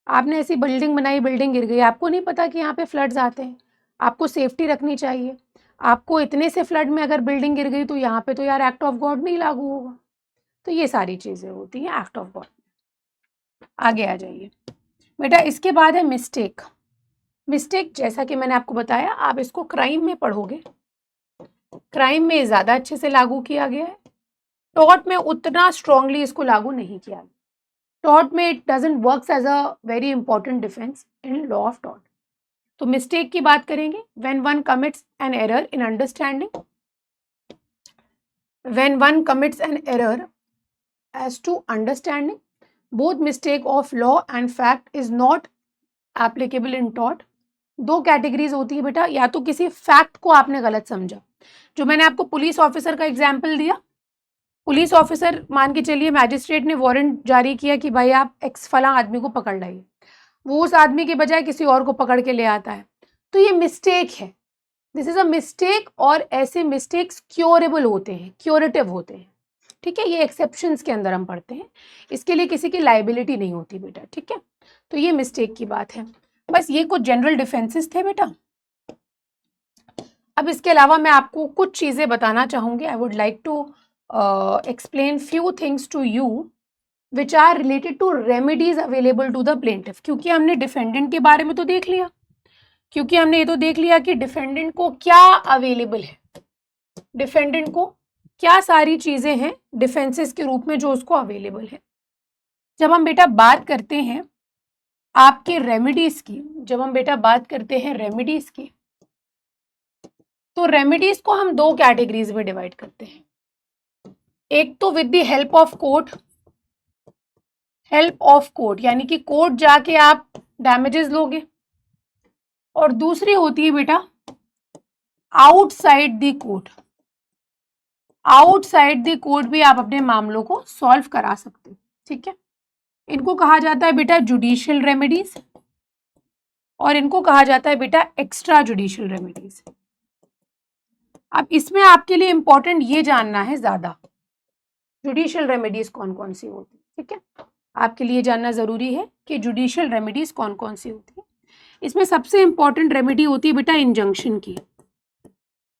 आपने ऐसी बिल्डिंग बनाई, बिल्डिंग गिर गई, आपको नहीं पता कि यहाँ पे फ्लड्स आते हैं, आपको सेफ्टी रखनी चाहिए, आपको इतने से फ्लड में अगर बिल्डिंग गिर गई तो यहाँ पे तो यार एक्ट ऑफ गॉड नहीं लागू होगा। तो ये सारी चीज़ें होती हैं एक्ट ऑफ गॉड। आगे आ जाइए बेटा, इसके बाद है मिस्टेक। मिस्टेक जैसा कि मैंने आपको बताया, आप इसको क्राइम में पढ़ोगे, क्राइम में ज़्यादा अच्छे से लागू किया गया है, टॉर्ट में उतना स्ट्रांगली इसको लागू नहीं किया गया। टॉर्ट में it doesn't works as a very important defence in law of tort. तो मिस्टेक की बात करेंगे, when one commits an error in understanding, when one commits an error as to understanding, both mistake of law and fact is not applicable in tort. दो categories होती है बेटा, या तो किसी फैक्ट को आपने गलत समझा, जो मैंने आपको पुलिस ऑफिसर का एग्जाम्पल दिया, पुलिस ऑफिसर मान के चलिए मैजिस्ट्रेट ने वारंट जारी किया कि भाई आप एक्स फला आदमी को पकड़ लाइए, वो उस आदमी के बजाय किसी और को पकड़ के ले आता है, तो ये मिस्टेक है, दिस इज अ मिस्टेक। और ऐसे मिस्टेक्स क्योरेबल होते हैं, क्योरेटिव होते हैं, ठीक है, ये एक्सेप्शंस के अंदर हम पढ़ते हैं, इसके लिए किसी की लाइबिलिटी नहीं होती बेटा, ठीक है। तो ये मिस्टेक की बात है। बस ये कुछ जनरल डिफेंसेस थे बेटा। अब इसके अलावा मैं आपको कुछ चीज़ें बताना चाहूँगी, I would like to explain few things to you which are related to remedies available to the plaintiff. क्योंकि हमने डिफेंडेंट के बारे में तो देख लिया, क्योंकि हमने ये तो देख लिया कि डिफेंडेंट को क्या अवेलेबल है, डिफेंडेंट को क्या सारी चीज़ें हैं डिफेंसेस के रूप में जो उसको अवेलेबल है। जब हम बेटा बात करते हैं आपके रेमेडीज की, जब हम बेटा बात करते हैं रेमेडीज की, तो रेमेडीज को हम दो कैटेगरीज में डिवाइड करते हैं। एक तो with the help of court, help of court यानी कि कोर्ट जाके आप डैमेजेस लोगे, और दूसरी होती है बेटा outside the court. Outside the court भी आप अपने मामलों को सॉल्व करा सकते हो, ठीक है। इनको कहा जाता है बेटा जुडिशियल रेमेडीज, और इनको कहा जाता है बेटा एक्स्ट्रा जुडिशियल रेमेडीज। अब इसमें आपके लिए इंपॉर्टेंट ये जानना है ज्यादा, जुडिशियल रेमेडीज कौन कौन सी होती है, ठीक है, आपके लिए जानना जरूरी है कि जुडिशियल रेमेडीज कौन कौन सी होती है। इसमें सबसे इंपॉर्टेंट रेमेडी होती है बेटा इंजंक्शन की,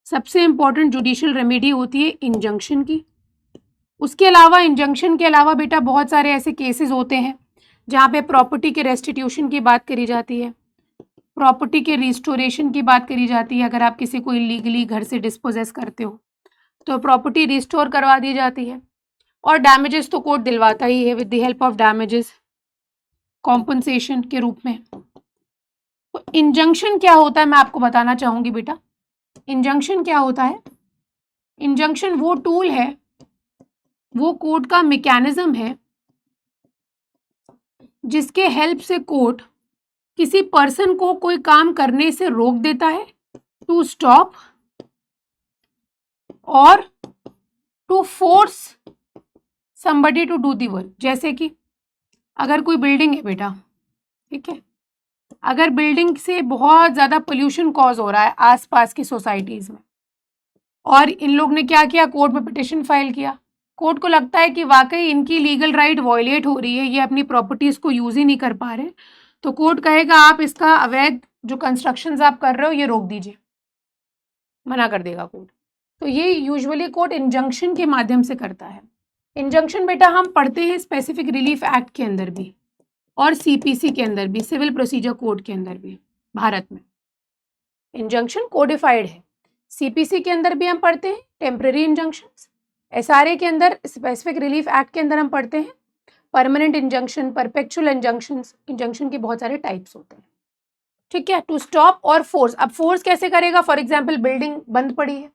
सबसे इंपॉर्टेंट जुडिशियल रेमेडी होती है इंजंक्शन की। उसके अलावा इंजंक्शन के अलावा बेटा बहुत सारे ऐसे केसेस होते हैं जहाँ पे प्रॉपर्टी के रेस्टिट्यूशन की बात करी जाती है, प्रॉपर्टी के रिस्टोरेशन की बात करी जाती है। अगर आप किसी को इलीगली घर से डिस्पोजेस करते हो तो प्रॉपर्टी रिस्टोर करवा दी जाती है, और डैमेजेस तो कोर्ट दिलवाता ही है with the help of damages compensation के रूप में। तो इंजंक्शन क्या होता है मैं आपको बताना चाहूँगी बेटा। इंजंक्शन क्या होता है, इंजंक्शन वो टूल है, वो कोर्ट का मैकेनिज्म है जिसके हेल्प से कोर्ट किसी पर्सन को कोई काम करने से रोक देता है, टू स्टॉप और to force somebody to do the work. जैसे कि अगर कोई बिल्डिंग है बेटा, ठीक है, अगर बिल्डिंग से बहुत ज़्यादा पोल्यूशन कॉज हो रहा है आसपास की सोसाइटीज़ में, और इन लोग ने क्या किया, कोर्ट में पिटिशन फाइल किया, कोर्ट को लगता है कि वाकई इनकी लीगल राइट वॉयलेट हो रही है, ये अपनी प्रॉपर्टीज़ को यूज़ ही नहीं कर पा रहे, तो कोर्ट कहेगा आप इसका अवैध जो कंस्ट्रक्शंस आप कर रहे हो ये रोक दीजिए, मना कर देगा कोर्ट। तो ये यूजुअली कोर्ट इंजंक्शन के माध्यम से करता है। इंजंक्शन बेटा हम पढ़ते हैं स्पेसिफिक रिलीफ एक्ट के अंदर भी और सीपीसी के अंदर भी, सिविल प्रोसीजर कोड के अंदर भी। भारत में इंजंक्शन कोडिफाइड है। सीपीसी के अंदर भी हम पढ़ते हैं टेम्पररी इंजंक्शंस, एसआरए के अंदर स्पेसिफिक रिलीफ एक्ट के अंदर हम पढ़ते हैं permanent injunction, perpetual injunctions. Injunction के बहुत सारे टाइप्स होते हैं, ठीक है। टू स्टॉप और फोर्स, अब फोर्स कैसे करेगा, फॉर एग्जाम्पल बिल्डिंग बंद पड़ी है,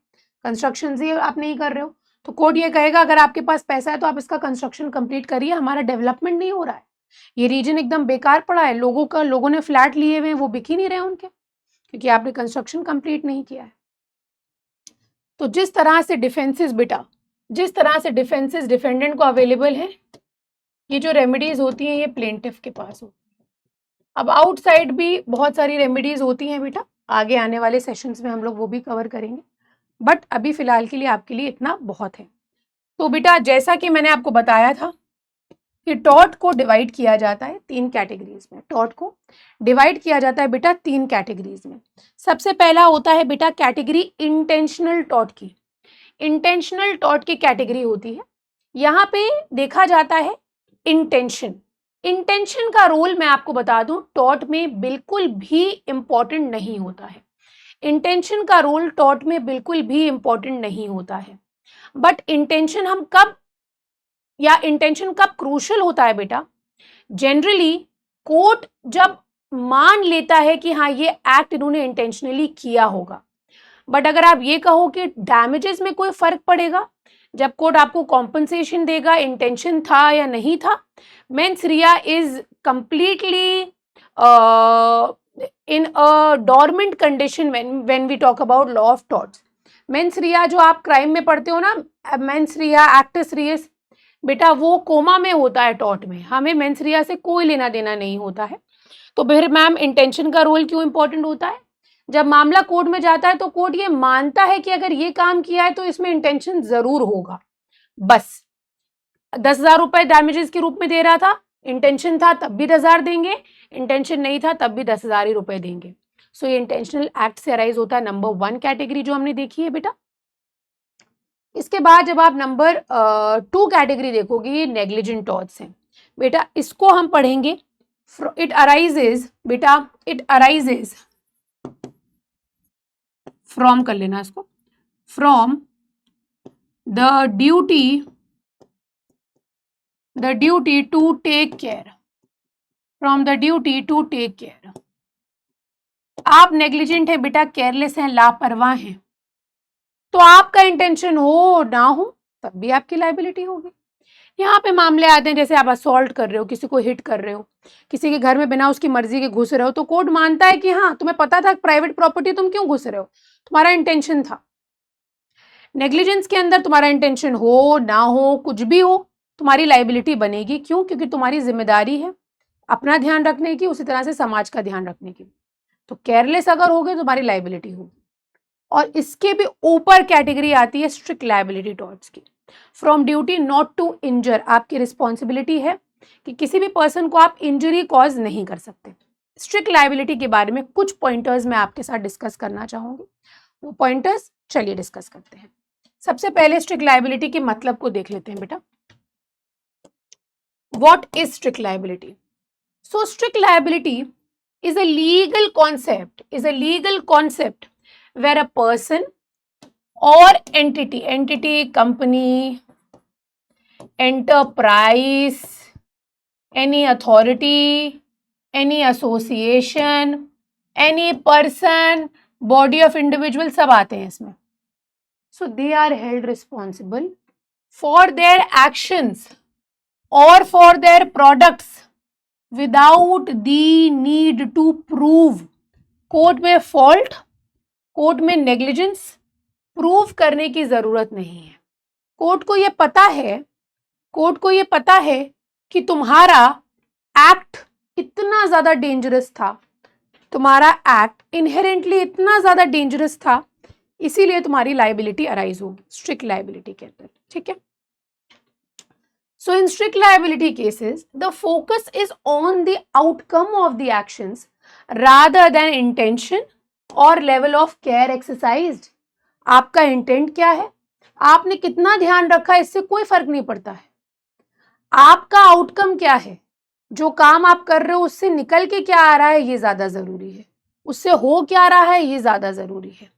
कंस्ट्रक्शन ही आप नहीं कर रहे हो, तो कोर्ट ये कहेगा अगर आपके पास पैसा है तो आप इसका कंस्ट्रक्शन कंप्लीट करिए, हमारा डेवलपमेंट नहीं हो रहा है, ये रीजन एकदम बेकार पड़ा है, लोगों ने फ्लैट लिए हुए हैं, वो बिक ही नहीं रहे उनके, क्योंकि आपने कंस्ट्रक्शन कंप्लीट नहीं किया है। तो जिस तरह से डिफेंसेस बेटा, जिस तरह से डिफेंसेस डिफेंडेंट को अवेलेबल है, ये जो रेमेडीज होती हैं ये प्लेंटिफ के पास होती है। अब आउटसाइड भी बहुत सारी रेमेडीज होती हैं बेटा, आगे आने वाले सेशंस में हम लोग वो भी कवर करेंगे, बट अभी फिलहाल के लिए आपके लिए इतना बहुत है। तो बेटा जैसा कि मैंने आपको बताया था कि टॉर्ट को डिवाइड किया जाता है 3 कैटेगरीज में। टॉर्ट को डिवाइड किया जाता है बेटा 3 कैटेगरीज में। सबसे पहला होता है बेटा कैटेगरी इंटेंशनल टॉर्ट की। इंटेंशनल टॉर्ट की कैटेगरी होती है, यहाँ पे देखा जाता है इंटेंशन। इंटेंशन का रोल मैं आपको बता दूं टॉर्ट में बिल्कुल भी इंपॉर्टेंट नहीं होता है। इंटेंशन का रोल टॉर्ट में बिल्कुल भी इंपॉर्टेंट नहीं होता है, बट इंटेंशन हम कब, या इंटेंशन कब क्रूशल होता है बेटा, जनरली कोर्ट जब मान लेता है कि हाँ ये एक्ट इन्होंने इंटेंशनली किया होगा। बट अगर आप ये कहो कि डैमेजेस में कोई फर्क पड़ेगा, जब कोर्ट आपको कॉम्पनसेशन देगा इंटेंशन था या नहीं था, mens rea is completely in a dormant condition when we talk about law of torts. Mens rea जो आप क्राइम में पढ़ते हो ना, मेंस रिया एक्टस रियस, बेटा वो कोमा में होता है टॉर्ट में, हमें मेंस रिया से कोई लेना देना नहीं होता है। तो फिर मैम इंटेंशन का रोल क्यों इंपॉर्टेंट होता है, जब मामला कोर्ट में जाता है तो कोर्ट ये मानता है कि अगर ये काम किया है तो इसमें इंटेंशन जरूर होगा। बस 10,000 रुपए डैमेजेस के रूप में दे रहा था, इंटेंशन था तब भी 10,000 देंगे, इंटेंशन नहीं था तब भी 10,000 ही रुपए देंगे। सो ये इंटेंशनल एक्ट से अराइज होता है नंबर 1 कैटेगरी जो हमने देखी है बेटा। इसके बाद जब आप नंबर 2 कैटेगरी देखोगे, ये नेग्लिजेंट टॉर्ट्स हैं बेटा, इसको हम पढ़ेंगे। इट अराइजेज बेटा, इट अराइजेज फ्रॉम, कर लेना इसको, from the duty to take care, from the duty to take care. आप नेग्लिजेंट है बेटा, केयरलेस हैं, लापरवाह हैं, तो आपका इंटेंशन हो ना हो तब भी आपकी लायबिलिटी होगी। यहाँ पे मामले आते हैं जैसे आप असॉल्ट कर रहे हो, किसी को हिट कर रहे हो, किसी के घर में बिना उसकी मर्जी के घुस रहे हो, तो कोर्ट मानता है कि हाँ तुम्हें पता था प्राइवेट प्रॉपर्टी, तुम क्यों घुस रहे हो, तुम्हारा इंटेंशन था। नेग्लिजेंस के अंदर तुम्हारा इंटेंशन हो ना हो कुछ भी हो, तुम्हारी लायबिलिटी बनेगी। क्यों? क्योंकि तुम्हारी जिम्मेदारी है अपना ध्यान रखने की, उसी तरह से समाज का ध्यान रखने की। तो केयरलेस अगर हो गए तुम्हारी लायबिलिटी होगी। और इसके भी ऊपर कैटेगरी आती है स्ट्रिक्ट लायबिलिटी टॉर्ट्स की। फ्रॉम ड्यूटी नॉट टू इंजर, आपकी रिस्पॉन्सिबिलिटी है कि किसी भी पर्सन को आप इंजरी कॉज नहीं कर सकते। स्ट्रिक्ट लायबिलिटी के बारे में कुछ पॉइंटर्स मैं आपके साथ डिस्कस करना चाहूंगी, वो पॉइंटर्स चलिए डिस्कस करते हैं। सबसे पहले स्ट्रिक्ट लायबिलिटी के मतलब को देख लेते हैं बेटा। What is strict liability? So strict liability is a legal concept where a person or entity, company, enterprise, any authority, any association, any person, body of individual, सब आते हैं इसमें। So they are held responsible for their actions or for their products without the need to prove. Court में fault, court में negligence prove करने की जरूरत नहीं है। कोर्ट को ये पता है, कोर्ट को ये पता है कि तुम्हारा एक्ट इतना ज्यादा डेंजरस था, तुम्हारा एक्ट इनहेरेंटली इतना ज्यादा डेंजरस था, इसीलिए तुम्हारी लाइबिलिटी अराइज होगी स्ट्रिक्ट लाइबिलिटी के अंदर। ठीक है, so in strict liability cases the focus is on the outcome of the actions rather than intention or level of care exercised। आपका इंटेंट क्या है, आपने कितना ध्यान रखा, इससे कोई फर्क नहीं पड़ता है। आपका आउटकम क्या है, जो काम आप कर रहे हो उससे निकल के क्या आ रहा है, ये ज्यादा जरूरी है, उससे हो क्या रहा है, ये ज्यादा जरूरी है।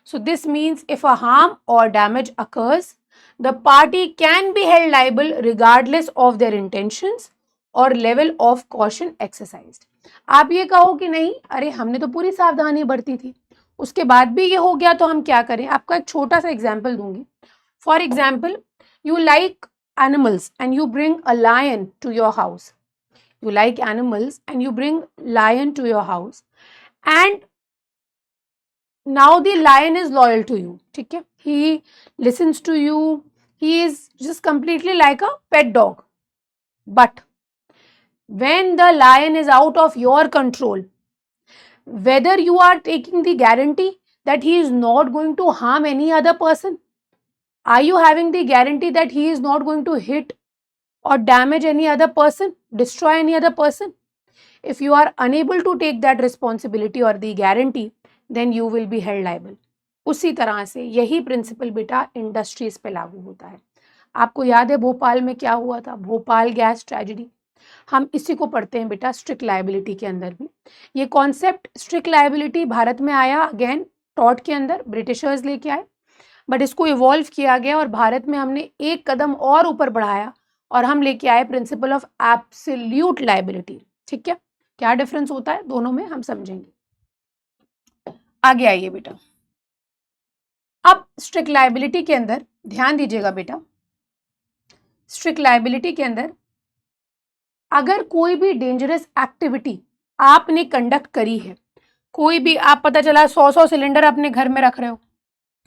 So this means if a harm or damage occurs, the party can be held liable regardless of their intentions or level of caution exercised। आप ये कहो कि नहीं, अरे हमने तो पूरी सावधानी बरती थी, उसके बाद भी ये हो गया तो हम क्या करें। आपका एक छोटा सा एग्जाम्पल दूंगी। For example, you like animals and you bring a lion to your house, you like animals and you bring lion to your house and now the lion is loyal to you, ठीक है, he listens to you, he is just completely like a pet dog, but when the lion is out of your control, whether you are taking the guarantee that he is not going to harm any other person, are you having the guarantee that he is not going to hit or damage any other person, destroy any other person? If you are unable to take that responsibility or the guarantee, then you will be held liable। उसी तरह से यही principal बेटा industries पे लागू होता है। आपको याद है भोपाल में क्या हुआ था, भोपाल गैस ट्रेजेडी, हम इसी को पढ़ते हैं बेटा स्ट्रिक्ट लायबिलिटी के अंदर भी। ये कॉन्सेप्ट स्ट्रिक्ट लायबिलिटी भारत में आया अगेन टॉट के अंदर, ब्रिटिशर्स लेके आए, बट इसको इवॉल्व किया गया और भारत में हमने एक कदम और ऊपर बढ़ाया और हम लेके आए प्रिंसिपल ऑफ एब्सोल्यूट लायबिलिटी। ठीक है, क्या डिफरेंस होता है दोनों में हम समझेंगे। आगे आइए बेटा, अब स्ट्रिक्ट लायबिलिटी के अंदर ध्यान दीजिएगा बेटा, स्ट्रिक्ट लायबिलिटी के अंदर अगर कोई भी डेंजरस एक्टिविटी आपने कंडक्ट करी है, कोई भी आप पता चला 100 सिलेंडर अपने घर में रख रहे हो,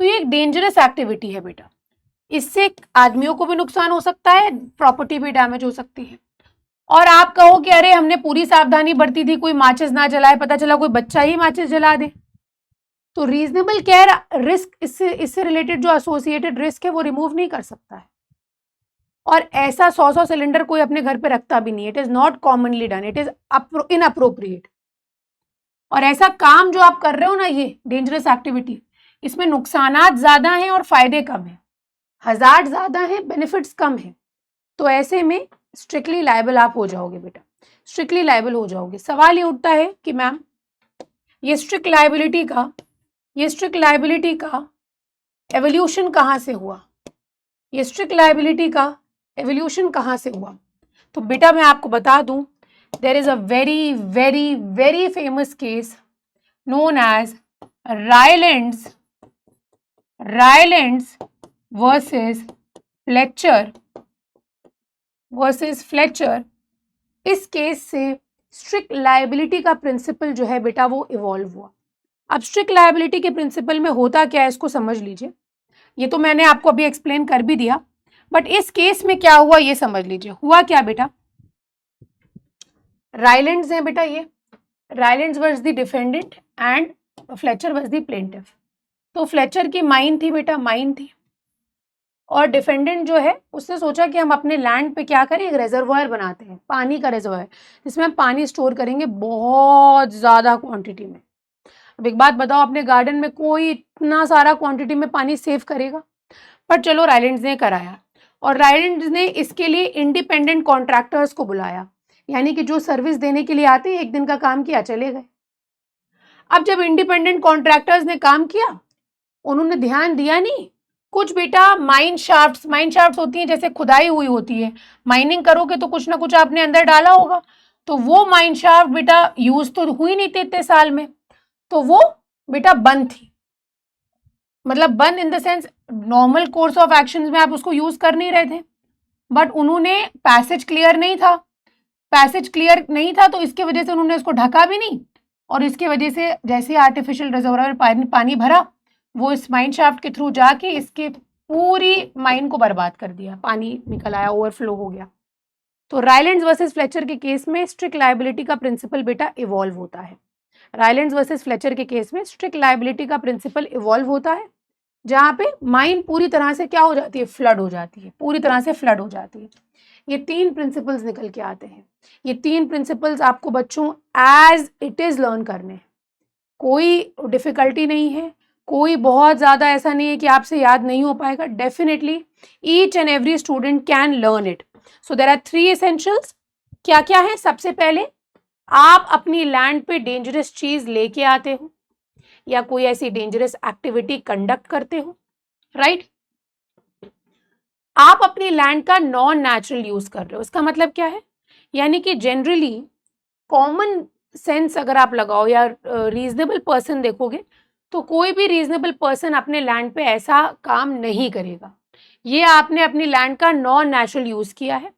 तो ये एक डेंजरस एक्टिविटी है बेटा, इससे आदमियों को भी नुकसान हो सकता है, प्रॉपर्टी भी डैमेज हो सकती है। और आप कहो कि अरे हमने पूरी सावधानी बरती थी, कोई माचिस ना जलाए, पता चला कोई बच्चा ही माचिस जला दे, तो रीजनेबल केयर रिस्क इससे रिलेटेड जो एसोसिएटेड रिस्क है वो रिमूव नहीं कर सकता है। और ऐसा 100 सिलेंडर कोई अपने घर पे रखता भी नहीं है, it is not commonly done, it is inappropriate. और ऐसा काम जो आप कर रहे हो ना, ये डेंजरस एक्टिविटी, इसमें नुकसानात ज्यादा हैं और फायदे कम है, हजार्ड ज्यादा है, बेनिफिट्स कम है, तो ऐसे में स्ट्रिक्टली लायबल आप हो जाओगे बेटा, स्ट्रिक्टली लायबल हो जाओगे। सवाल ये उठता है कि मैम ये स्ट्रिक्ट लायबिलिटी का एवोल्यूशन कहाँ से हुआ, ये स्ट्रिक्ट लायबिलिटी का एवोल्यूशन कहाँ से हुआ? तो बेटा मैं आपको बता दूं, there is a very very very famous case known as Rylands versus Fletcher. इस केस से स्ट्रिक्ट लायबिलिटी का प्रिंसिपल जो है बेटा वो इवॉल्व हुआ। अब स्ट्रिक्ट लायबिलिटी के प्रिंसिपल में होता क्या है इसको समझ लीजिए, ये तो मैंने आपको अभी एक्सप्लेन कर भी दिया, बट इस केस में क्या हुआ ये समझ लीजिए। हुआ क्या बेटा, रायलैंड्स है बेटा, ये Rylands was the defendant and Fletcher was the plaintiff. तो फ्लेचर की माइन थी बेटा, माइन थी, और डिफेंडेंट जो है उसने सोचा कि हम अपने लैंड पे क्या करें, एक रिजर्वायर बनाते हैं, पानी का रिजर्वायर, जिसमें हम पानी स्टोर करेंगे बहुत ज़्यादा क्वांटिटी में। अब एक बात बताओ, अपने गार्डन में कोई इतना सारा क्वांटिटी में पानी सेव करेगा? पर चलो रायलैंड्स ने कराया, और रायलैंड्स ने इसके लिए इंडिपेंडेंट कॉन्ट्रैक्टर्स को बुलाया, यानी कि जो सर्विस देने के लिए आते हैं, एक दिन का काम किया चले गए। अब जब इंडिपेंडेंट कॉन्ट्रैक्टर्स ने काम किया, उन्होंने ध्यान दिया नहीं, कुछ बेटा माइन शाफ्ट्स होती हैं, जैसे खुदाई हुई होती है, माइनिंग करोगे तो कुछ ना कुछ आपने अंदर डाला होगा, तो वो माइन शाफ्ट बेटा यूज तो हुई नहीं थे इतने साल में, तो वो बेटा बंद थी, मतलब बंद in the sense normal course of action में आप उसको यूज कर नहीं रहे थे, बट उन्होंने पैसेज क्लियर नहीं था, पैसेज क्लियर नहीं था तो इसके वजह से उन्होंने उसको ढका भी नहीं, और इसके वजह से जैसे आर्टिफिशियल रिजर्वोयर में पानी भरा, वो इस माइन शाफ्ट के थ्रू जाके इसके पूरी माइन को बर्बाद कर दिया, पानी निकल आया, ओवरफ्लो हो गया। तो रायलैंड्स वर्सेस फ्लेचर के केस में स्ट्रिक्ट लायबिलिटी का प्रिंसिपल बेटा इवॉल्व होता है। रायलैंड्स वर्सेस फ्लेचर के केस में स्ट्रिक्ट लायबिलिटी का प्रिंसिपल इवॉल्व होता है, जहाँ पे माइन पूरी तरह से क्या हो जाती है, फ्लड हो जाती है, पूरी तरह से फ्लड हो जाती है। ये 3 प्रिंसिपल्स निकल के आते हैं। ये 3 प्रिंसिपल्स आपको बच्चों एज इट इज लर्न करने हैं, कोई डिफिकल्टी नहीं है, कोई बहुत ज़्यादा ऐसा नहीं है कि आपसे याद नहीं हो पाएगा। Definitely each and every student can learn it. So there are 3 essentials. क्या क्या है? सबसे पहले आप अपनी लैंड पे डेंजरस चीज लेके आते हो या कोई ऐसी डेंजरस एक्टिविटी कंडक्ट करते हो, राइट? आप अपनी लैंड का नॉन नेचुरल यूज कर रहे हो। इसका मतलब क्या है? यानी कि जनरली कॉमन सेंस अगर आप लगाओ या रीजनेबल पर्सन देखोगे तो कोई भी रीजनेबल पर्सन अपने लैंड पे ऐसा काम नहीं करेगा। ये आपने अपनी लैंड का नॉन नेचुरल यूज किया है,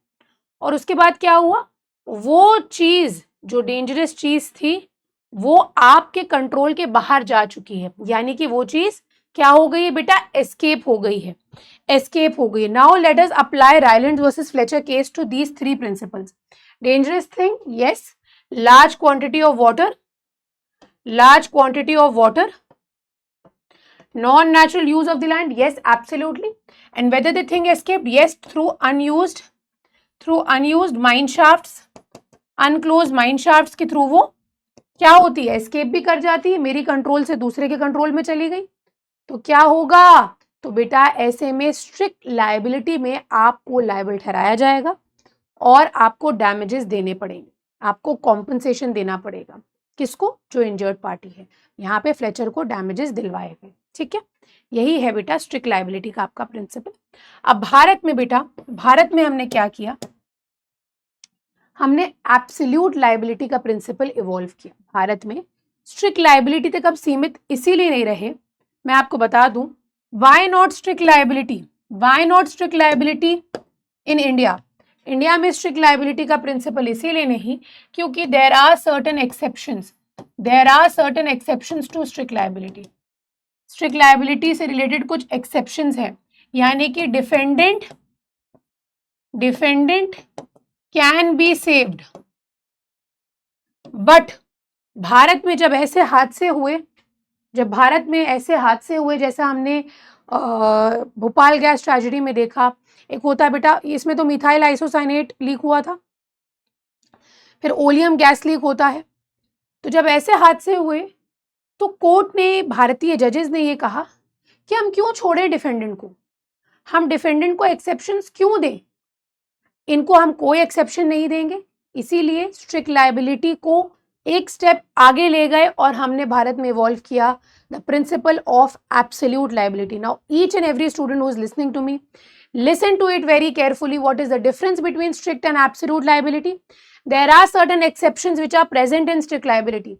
और उसके बाद क्या हुआ, वो चीज जो डेंजरस चीज थी वो आपके कंट्रोल के बाहर जा चुकी है, यानी कि वो चीज क्या हो गई है बेटा, एस्केप हो गई है, एस्केप हो गई है। Now let us apply Rylands versus Fletcher case to these 3 principles. Dangerous thing, yes, large quantity of water, large quantity of water, non-natural use of the land, yes, absolutely. And whether the thing escaped, yes, through unused mine shafts, unclosed mine shafts के through वो क्या होती है, escape भी कर जाती है, मेरी कंट्रोल से दूसरे के कंट्रोल में चली गई, तो क्या होगा, तो बेटा ऐसे में स्ट्रिक्ट लायबिलिटी में आपको लायबल ठहराया जाएगा और आपको डैमेजेस देने पड़ेंगे, आपको कॉम्पनसेशन देना पड़ेगा। किसको? जो इंजर्ड पार्टी है। यहाँ पे फ्लेचर को डैमेजेस दिलवाए गए, ठीक है। यही है बेटा स्ट्रिक्ट लायबिलिटी का आपका प्रिंसिपल। अब भारत में बेटा, भारत में हमने क्या किया, हमने एब्सोल्यूट लायबिलिटी का प्रिंसिपल इवॉल्व किया। भारत में स्ट्रिक्ट लायबिलिटी तक अब सीमित इसीलिए नहीं रहे, मैं आपको बता दूं why not strict liability, why not strict liability in India. India में स्ट्रिक्ट लायबिलिटी का प्रिंसिपल इसीलिए नहीं क्योंकि there are certain exceptions, there are certain exceptions to strict liability. Strict liability से रिलेटेड कुछ एक्सेप्शंस हैं, यानी कि defendant can be saved, but Bharat में जब ऐसे हादसे हुए, जब भारत में ऐसे हादसे हुए जैसा हमने भोपाल गैस ट्रेजेडी में देखा, एक होता है बेटा, इसमें तो मिथाइल आइसोसाइनेट लीक हुआ था, फिर ओलियम गैस लीक होता है, तो जब ऐसे हादसे हुए तो कोर्ट ने, भारतीय जजेस ने ये कहा कि हम क्यों छोड़ें डिफेंडेंट को, हम डिफेंडेंट को एक्सेप्शंस क्यों दें, इनको हम कोई एक्सेप्शन नहीं देंगे। इसीलिए स्ट्रिक्ट लायबिलिटी को एक स्टेप आगे ले गए और हमने भारत में इवॉल्व किया the principle of absolute liability. Now each and every student who is listening to me, listen to it very carefully. What is the difference between strict and absolute liability? There are certain exceptions which are present in strict liability,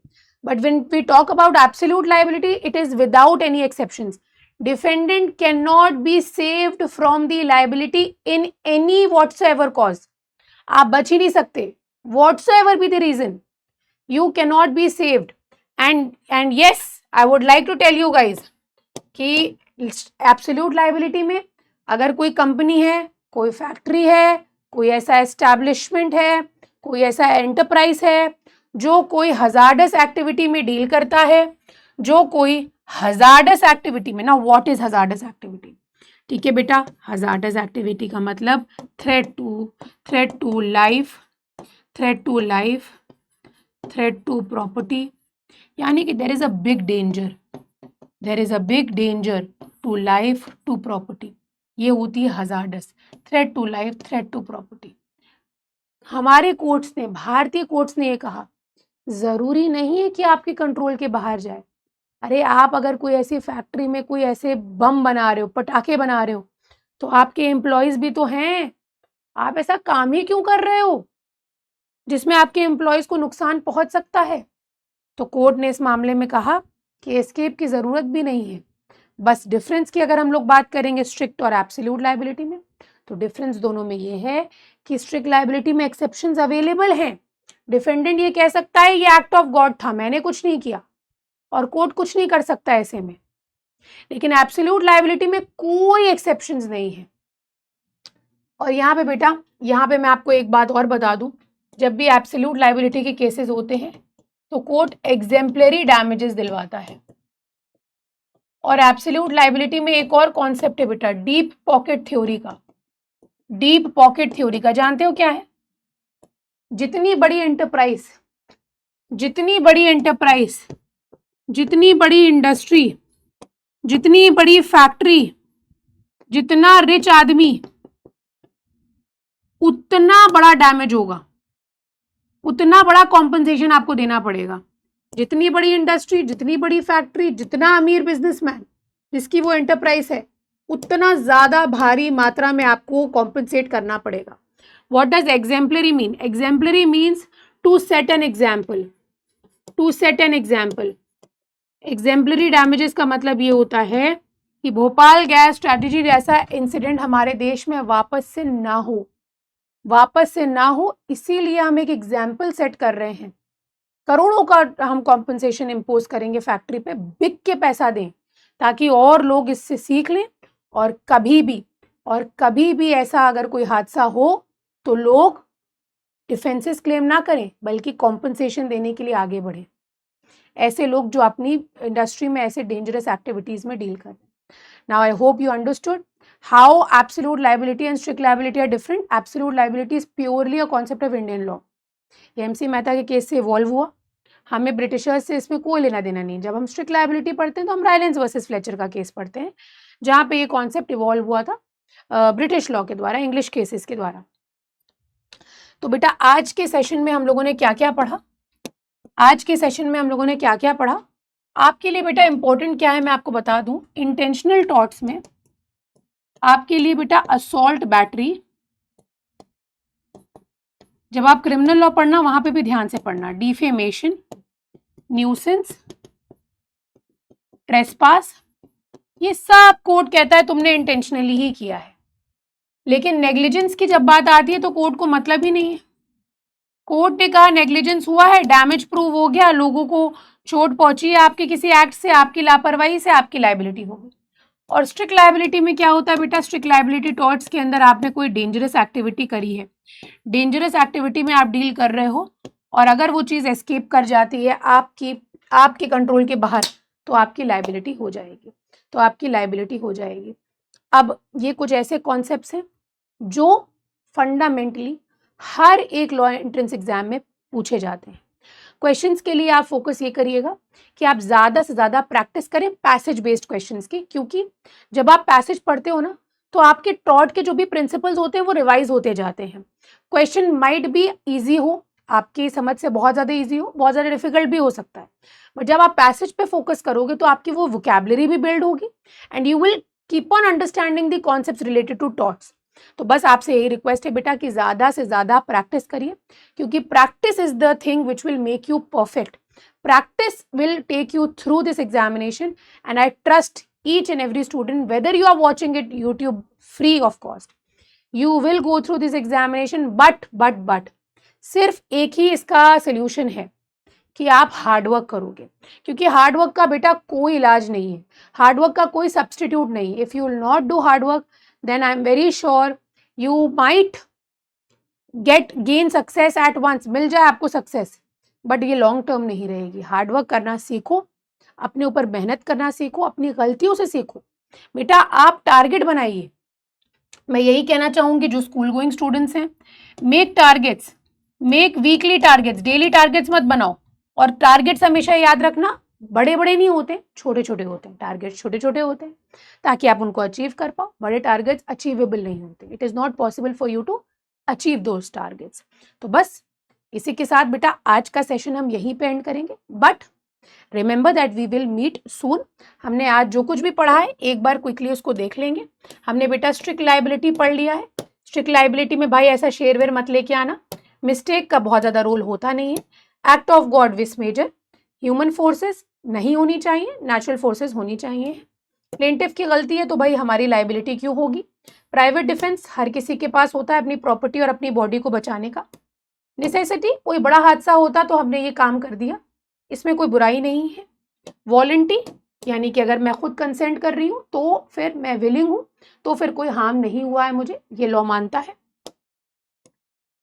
but when we talk about absolute liability, it is without any exceptions. Defendant cannot be saved from the liability in any whatsoever cause. आप बच ही नहीं सकते, whatsoever be the reason, you cannot be saved. And yes, I would like to tell you guys कि absolute liability में अगर कोई company है, कोई फैक्ट्री है, कोई ऐसा एस्टैब्लिशमेंट है, कोई ऐसा एंटरप्राइज है जो कोई हजार्डस एक्टिविटी में डील करता है, जो कोई हजार्डस एक्टिविटी में, ना व्हाट इज हजार्डस एक्टिविटी, ठीक है बेटा, हजार्डस एक्टिविटी का मतलब threat to life, threat to life, threat to property, यानी कि there is a big danger, there is a big danger to life, to property, ये होती है hazardous, threat to life, threat to property. हमारे courts ने, भारतीय courts ने ये कहा जरूरी नहीं है कि आपके कंट्रोल के बाहर जाए। अरे आप अगर कोई ऐसी फैक्ट्री में कोई ऐसे बम बना रहे हो, पटाखे बना रहे हो, तो आपके एम्प्लॉयज भी तो हैं, आप ऐसा काम ही क्यों कर रहे हो जिसमें आपके एम्प्लॉयज को नुकसान पहुंच सकता है। तो कोर्ट ने इस मामले में कहा कि एस्केप की जरूरत भी नहीं है। बस डिफरेंस की अगर हम लोग बात करेंगे स्ट्रिक्ट और एब्सोल्यूट लायबिलिटी में, तो डिफरेंस दोनों में ये है कि स्ट्रिक्ट लायबिलिटी में एक्सेप्शंस अवेलेबल हैं। डिफेंडेंट ये कह सकता है ये एक्ट ऑफ गॉड था, मैंने कुछ नहीं किया, और कोर्ट कुछ नहीं कर सकता ऐसे में। लेकिन एब्सोल्यूट लायबिलिटी में कोई एक्सेप्शंस नहीं है। और यहाँ पे बेटा, यहाँ पे मैं आपको एक बात और बता दूं, जब भी एब्सोल्यूट लायबिलिटी के केसेस होते हैं तो कोर्ट एग्जेम्पलरी डैमेजेस दिलवाता है। और एब्सोल्यूट लायबिलिटी में एक और कॉन्सेप्ट है बेटा, डीप पॉकेट थ्योरी का। डीप पॉकेट थ्योरी का जानते हो क्या है? जितनी बड़ी एंटरप्राइज, जितनी बड़ी एंटरप्राइज, जितनी बड़ी इंडस्ट्री, जितनी बड़ी फैक्ट्री, जितना रिच आदमी, उतना बड़ा डैमेज होगा, उतना बड़ा कॉम्पनसेशन आपको देना पड़ेगा। जितनी बड़ी इंडस्ट्री, जितनी बड़ी फैक्ट्री, जितना अमीर बिजनेसमैन जिसकी वो एंटरप्राइज है, उतना ज्यादा भारी मात्रा में आपको कॉम्पनसेट करना पड़ेगा। What does exemplary mean? Exemplary means to set an example, to set an example. Exemplary damages का मतलब ये होता है कि भोपाल गैस स्ट्रैटेजी जैसा इंसिडेंट हमारे देश में वापस से ना हो, वापस से ना हो, इसीलिए हम एक एग्जाम्पल सेट कर रहे हैं। करोड़ों का हम कॉम्पनसेशन इम्पोज करेंगे फैक्ट्री पे, बिक के पैसा दें, ताकि और लोग इससे सीख लें, और कभी भी ऐसा अगर कोई हादसा हो तो लोग डिफेंसेस क्लेम ना करें, बल्कि कॉम्पनसेशन देने के लिए आगे बढ़ें। ऐसे लोग जो अपनी इंडस्ट्री में ऐसे डेंजरस एक्टिविटीज में डील कर रहे हैं। Now I hope you understood how absolute liability and strict liability are different. Absolute liability is purely a concept of Indian law. ये MC मेहता के केस से इवॉल्व हुआ, हमें ब्रिटिशर्स से इसमें कोई लेना देना नहीं। जब हम स्ट्रिक्ट लायबिलिटी पढ़ते हैं तो हम रायलेंस वर्सेस फ्लेचर का केस पढ़ते हैं, जहाँ पे ये कॉन्सेप्ट इवॉल्व हुआ था ब्रिटिश लॉ के द्वारा, इंग्लिश केसेस के द्वारा। तो बेटा आज के सेशन में हम लोगों ने क्या क्या पढ़ा? आज के सेशन में हम लोगों ने क्या क्या पढ़ा? आपके लिए बेटा इंपॉर्टेंट क्या है मैं आपको बता दूं। इंटेंशनल टॉर्ट्स में आपके लिए बेटा असॉल्ट बैटरी, जब आप क्रिमिनल लॉ पढ़ना वहां पे भी ध्यान से पढ़ना, डिफेमेशन, न्यूसेंस, ट्रेसपास, ये सब कोर्ट कहता है तुमने इंटेंशनली ही किया है। लेकिन नेग्लिजेंस की जब बात आती है तो कोर्ट को मतलब ही नहीं है। कोर्ट ने कहा नेग्लिजेंस हुआ है, डैमेज प्रूव हो गया, लोगों को चोट पहुंची है आपके किसी एक्ट से, आपकी लापरवाही से, आपकी लायबिलिटी हो गई। और स्ट्रिक्ट लायबिलिटी में क्या होता है बेटा? स्ट्रिक्ट लायबिलिटी टॉर्ट्स के अंदर आपने कोई डेंजरस एक्टिविटी करी है, डेंजरस एक्टिविटी में आप डील कर रहे हो, और अगर वो चीज़ एस्केप कर जाती है आपके कंट्रोल के बाहर, तो आपकी लायबिलिटी हो जाएगी, तो आपकी लायबिलिटी हो जाएगी। अब ये कुछ ऐसे कॉन्सेप्ट्स हैं जो फंडामेंटली हर एक लॉ एंट्रेंस एग्जाम में पूछे जाते हैं। क्वेश्चंस के लिए आप फोकस ये करिएगा कि आप ज़्यादा से ज़्यादा प्रैक्टिस करें पैसेज बेस्ड क्वेश्चंस की, क्योंकि जब आप पैसेज पढ़ते हो ना तो आपके टॉट के जो भी प्रिंसिपल्स होते हैं वो रिवाइज होते जाते हैं। क्वेश्चन माइट बी ईजी हो, आपकी समझ से बहुत ज़्यादा ईजी हो, बहुत ज़्यादा डिफिकल्ट भी हो सकता है, बट जब आप पैसेज पे फोकस करोगे तो आपकी वो वोकैबुलरी भी बिल्ड होगी and you will keep on understanding the concepts related to torts. तो बस आपसे यही रिक्वेस्ट है बेटा कि ज़्यादा से ज़्यादा प्रैक्टिस करिए, क्योंकि practice is the thing which will make you perfect. Practice will take you through this examination, and I trust each and every student, whether you are watching it YouTube free of cost, you will go through this examination, but सिर्फ एक ही इसका solution है कि आप hard work करोगे, क्योंकि hard work का बेटा कोई इलाज नहीं है, हार्डवर्क का कोई सब्सटीट्यूट नहीं। If you will not do hard work then I am very sure you might gain success at once, मिल जाए आपको सक्सेस, बट ये लॉन्ग टर्म नहीं रहेगी। हार्डवर्क करना सीखो, अपने ऊपर मेहनत करना सीखो, अपनी गलतियों से सीखो। बेटा आप टारगेट बनाइए, मैं यही कहना चाहूँगी जो स्कूल गोइंग स्टूडेंट्स हैं, make targets, make weekly targets, daily targets मत बनाओ। और टारगेट्स हमेशा याद रखना बड़े बड़े नहीं होते, छोटे छोटे होते हैं। टारगेट्स छोटे छोटे होते हैं ताकि आप उनको अचीव कर पाओ। बड़े टारगेट्स अचीवेबल नहीं होते, it is not possible for you to achieve those targets. तो बस इसी के साथ बेटा आज का सेशन हम यहीं पे एंड करेंगे, but remember that we will meet soon. हमने आज जो कुछ भी पढ़ा है एक बार क्विकली उसको देख लेंगे। हमने बेटा स्ट्रिक्ट लायबिलिटी पढ़ लिया है। स्ट्रिक्ट लायबिलिटी में भाई ऐसा शेरवेयर मत लेके आना, मिस्टेक का बहुत ज़्यादा रोल होता नहीं है। एक्ट ऑफ गॉड विस मेजर, ह्यूमन फोर्सेस नहीं होनी चाहिए, नेचुरल फोर्सेस होनी चाहिए। प्लेंटिफ की गलती है तो भाई हमारी लायबिलिटी क्यों होगी? प्राइवेट डिफेंस हर किसी के पास होता है अपनी प्रॉपर्टी और अपनी बॉडी को बचाने का। नेसेसिटी, कोई बड़ा हादसा होता तो हमने ये काम कर दिया, इसमें कोई बुराई नहीं है। वॉलंटी, यानी कि अगर मैं खुद कंसेंट कर रही हूँ तो फिर मैं विलिंग हूँ, तो फिर कोई हार्म नहीं हुआ है मुझे, ये लॉ मानता है।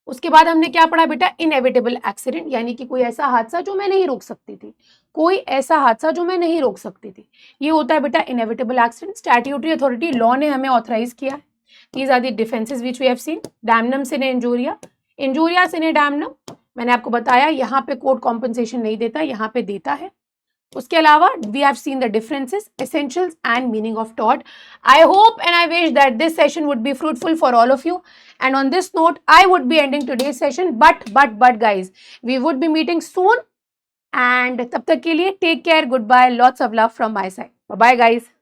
उसके बाद हमने क्या पढ़ा बेटा, इनएविटेबल एक्सीडेंट, यानी कि कोई ऐसा हादसा जो मैं नहीं रोक सकती थी, कोई ऐसा हादसा जो मैं नहीं रोक सकती थी, ये होता है बेटा inevitable accident. Statutory authority, law ने हमें ऑथराइज किया है। These are the defences which we have seen. Damnum sine injuria, injuria sine damnum, मैंने आपको बताया यहाँ पे कोर्ट कॉम्पनसेशन नहीं देता, यहाँ पे देता है। उसके अलावा we have seen the differences, essentials and meaning of tort. I hope and I wish that this session would be fruitful for all of you, and on this note I would be ending today's session, but guys, we would be meeting soon, and तब तक के लिए take care, goodbye, lots of love from my side, bye bye guys.